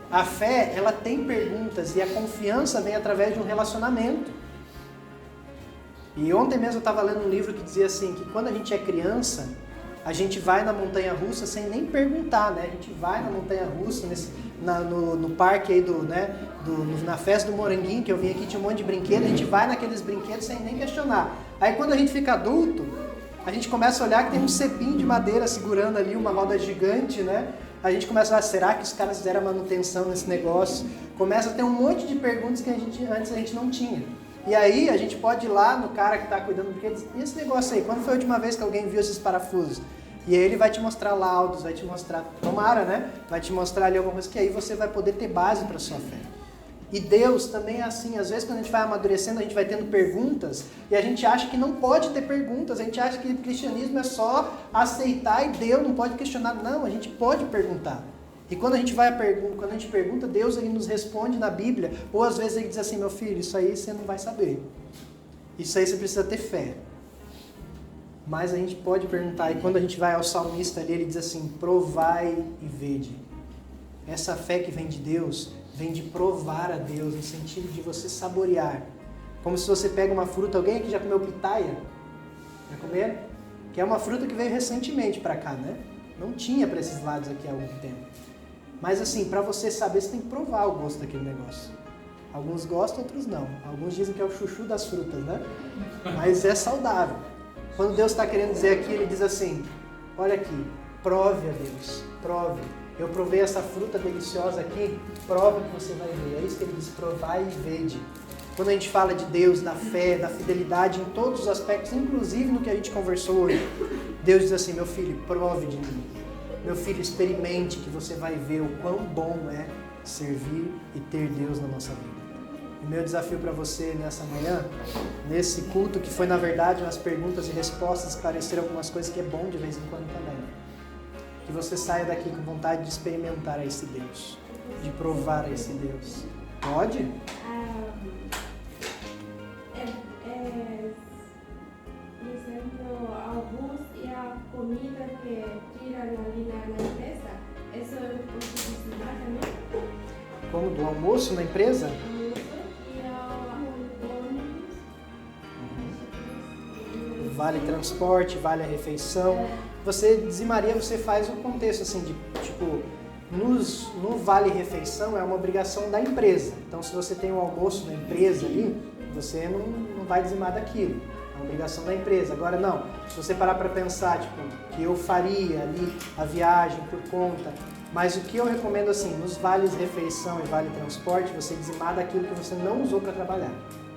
A fé, ela tem perguntas e a confiança vem através de um relacionamento. E ontem mesmo eu estava lendo um livro que dizia assim, que quando a gente é criança, a gente vai na montanha-russa sem nem perguntar, né? A gente vai na montanha-russa, no parque aí, na festa do Moranguinho, que eu vim aqui, tinha um monte de brinquedos, a gente vai naqueles brinquedos sem nem questionar. Aí quando a gente fica adulto, a gente começa a olhar que tem um cepinho de madeira segurando ali, uma roda gigante, né? A gente começa a falar, será que os caras fizeram a manutenção nesse negócio? Começa a ter um monte de perguntas que antes a gente não tinha. E aí a gente pode ir lá no cara que está cuidando do brinquedo e esse negócio aí, quando foi a última vez que alguém viu esses parafusos? E aí ele vai te mostrar laudos, vai te mostrar, tomara, né? Vai te mostrar ali alguma coisa que aí você vai poder ter base para a sua fé. E Deus também é assim, às vezes quando a gente vai amadurecendo, a gente vai tendo perguntas e a gente acha que não pode ter perguntas, a gente acha que o cristianismo é só aceitar e Deus não pode questionar. Não, a gente pode perguntar. E quando a gente pergunta, Deus ele nos responde na Bíblia, ou às vezes ele diz assim, meu filho, isso aí você não vai saber. Isso aí você precisa ter fé. Mas a gente pode perguntar, e quando a gente vai ao salmista ali, ele diz assim, provai e vede. Essa fé que vem de Deus, vem de provar a Deus, no sentido de você saborear. Como se você pega uma fruta, alguém aqui já comeu pitaia? Já comeram? Que é uma fruta que veio recentemente para cá, né? Não tinha para esses lados aqui há algum tempo. Mas assim, para você saber, você tem que provar o gosto daquele negócio. Alguns gostam, outros não. Alguns dizem que é o chuchu das frutas, né? Mas é saudável. Quando Deus está querendo dizer aqui, Ele diz assim, olha aqui, prove a Deus, prove. Eu provei essa fruta deliciosa aqui, prova que você vai ver. É isso que Ele diz, provai e vede. Quando a gente fala de Deus, da fé, da fidelidade em todos os aspectos, inclusive no que a gente conversou hoje, Deus diz assim, meu filho, prove de mim. Meu filho, experimente que você vai ver o quão bom é servir e ter Deus na nossa vida. O meu desafio para você nessa manhã, nesse culto, que foi na verdade umas perguntas e respostas, esclareceram algumas coisas que é bom de vez em quando também. Que você saia daqui com vontade de experimentar a esse Deus, de provar a esse Deus. Pode? Exemplo, alguns e a comida que tiram ali na empresa, isso eu posso ensinar também? Como do almoço na empresa? Vale transporte, vale a refeição. Você dizimaria, você faz o contexto assim de tipo, no vale refeição é uma obrigação da empresa. Então se você tem um almoço da empresa ali, você não vai dizimar daquilo. É uma obrigação da empresa. Agora não, se você parar para pensar, tipo, que eu faria ali a viagem por conta, mas o que eu recomendo assim, nos vales refeição e vale transporte, você dizimar daquilo que você não usou para trabalhar.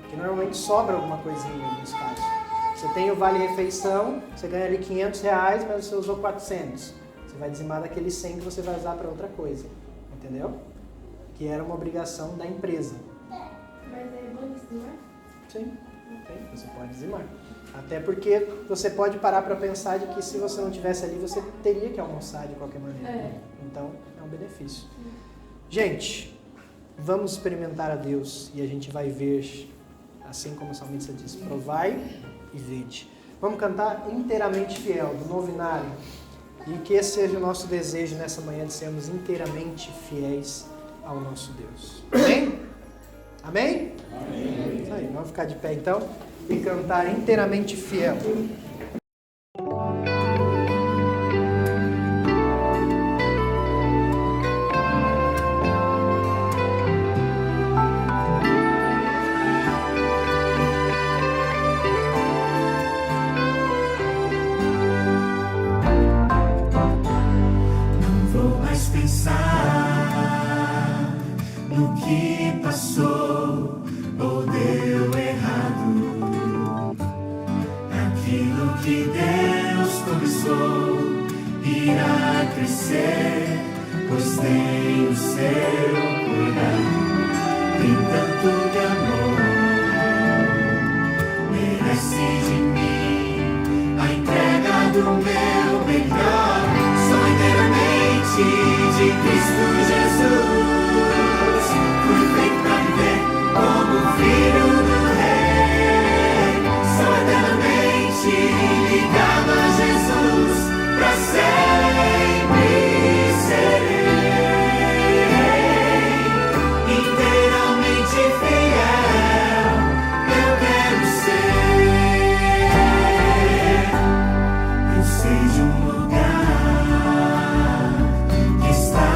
Que normalmente sobra alguma coisinha em alguns casos. Você tem o vale refeição, você ganha ali R$500, mas você usou 400. Você vai dizimar daquele 100 que você vai usar para outra coisa. Entendeu? Que era uma obrigação da empresa. Mas é bom dizimar? Sim, você pode dizimar. Até porque você pode parar para pensar de que se você não estivesse ali, você teria que almoçar de qualquer maneira. Então, é um benefício. Gente, vamos experimentar a Deus e a gente vai ver, assim como o salmista diz, provai e vede. Vamos cantar Inteiramente Fiel, do Novinário. E que esse seja o nosso desejo nessa manhã de sermos inteiramente fiéis ao nosso Deus. Amém? Amém? Amém. Isso aí, vamos ficar de pé então e cantar Inteiramente Fiel. No que passou ou deu errado, aquilo que Deus começou. passou irá crescer, pois tem o seu cuidado. Tem tanto de amor, merece de mim a entrega do meu melhor. Sou inteiramente de Cristo Jesus. Fui feito pra viver como filho do Rei. Sou eternamente ligado a Jesus, pra sempre serei. Inteiramente fiel, eu quero ser. Eu sei de um lugar que está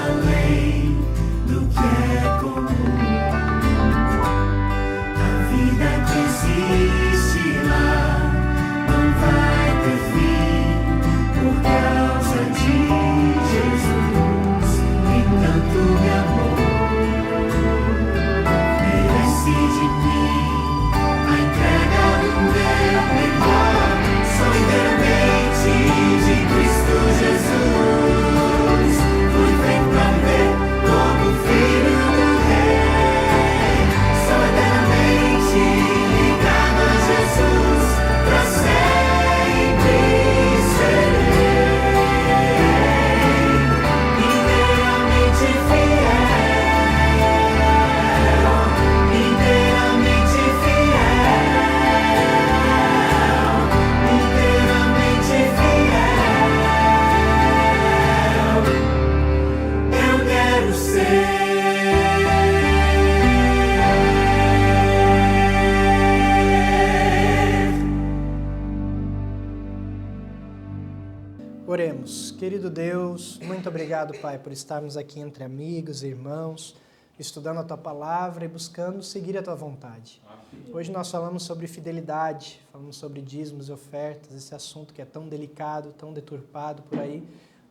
além do que é comum. A vida que existe lá não vai ter fim por causa de Jesus. Tem tanto de amor, merece de mim a entrega do meu melhor. Sou inteiramente de Cristo Jesus. Fui feito pra viver como filho do Rei. Sou eternamente ligado a Jesus, pra sempre serei. Inteiramente fiel, inteiramente fiel, inteiramente fiel, eu quero ser. Oremos. Querido Deus, muito obrigado, Pai, por estarmos aqui entre amigos, irmãos, estudando a Tua Palavra e buscando seguir a Tua vontade. Hoje nós falamos sobre fidelidade, falamos sobre dízimos e ofertas, esse assunto que é tão delicado, tão deturpado por aí,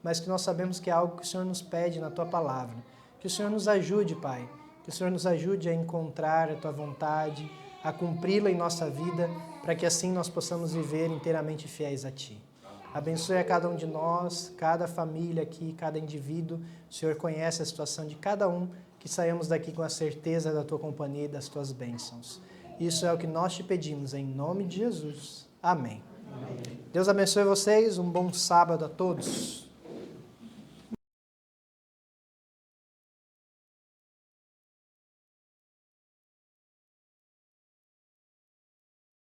mas que nós sabemos que é algo que o Senhor nos pede na Tua Palavra. Que o Senhor nos ajude, Pai, que o Senhor nos ajude a encontrar a Tua vontade, a cumpri-la em nossa vida, para que assim nós possamos viver inteiramente fiéis a Ti. Abençoe a cada um de nós, cada família aqui, cada indivíduo. O Senhor conhece a situação de cada um, que saiamos daqui com a certeza da Tua companhia e das Tuas bênçãos. Isso é o que nós te pedimos, em nome de Jesus. Amém. Deus abençoe vocês, um bom sábado a todos.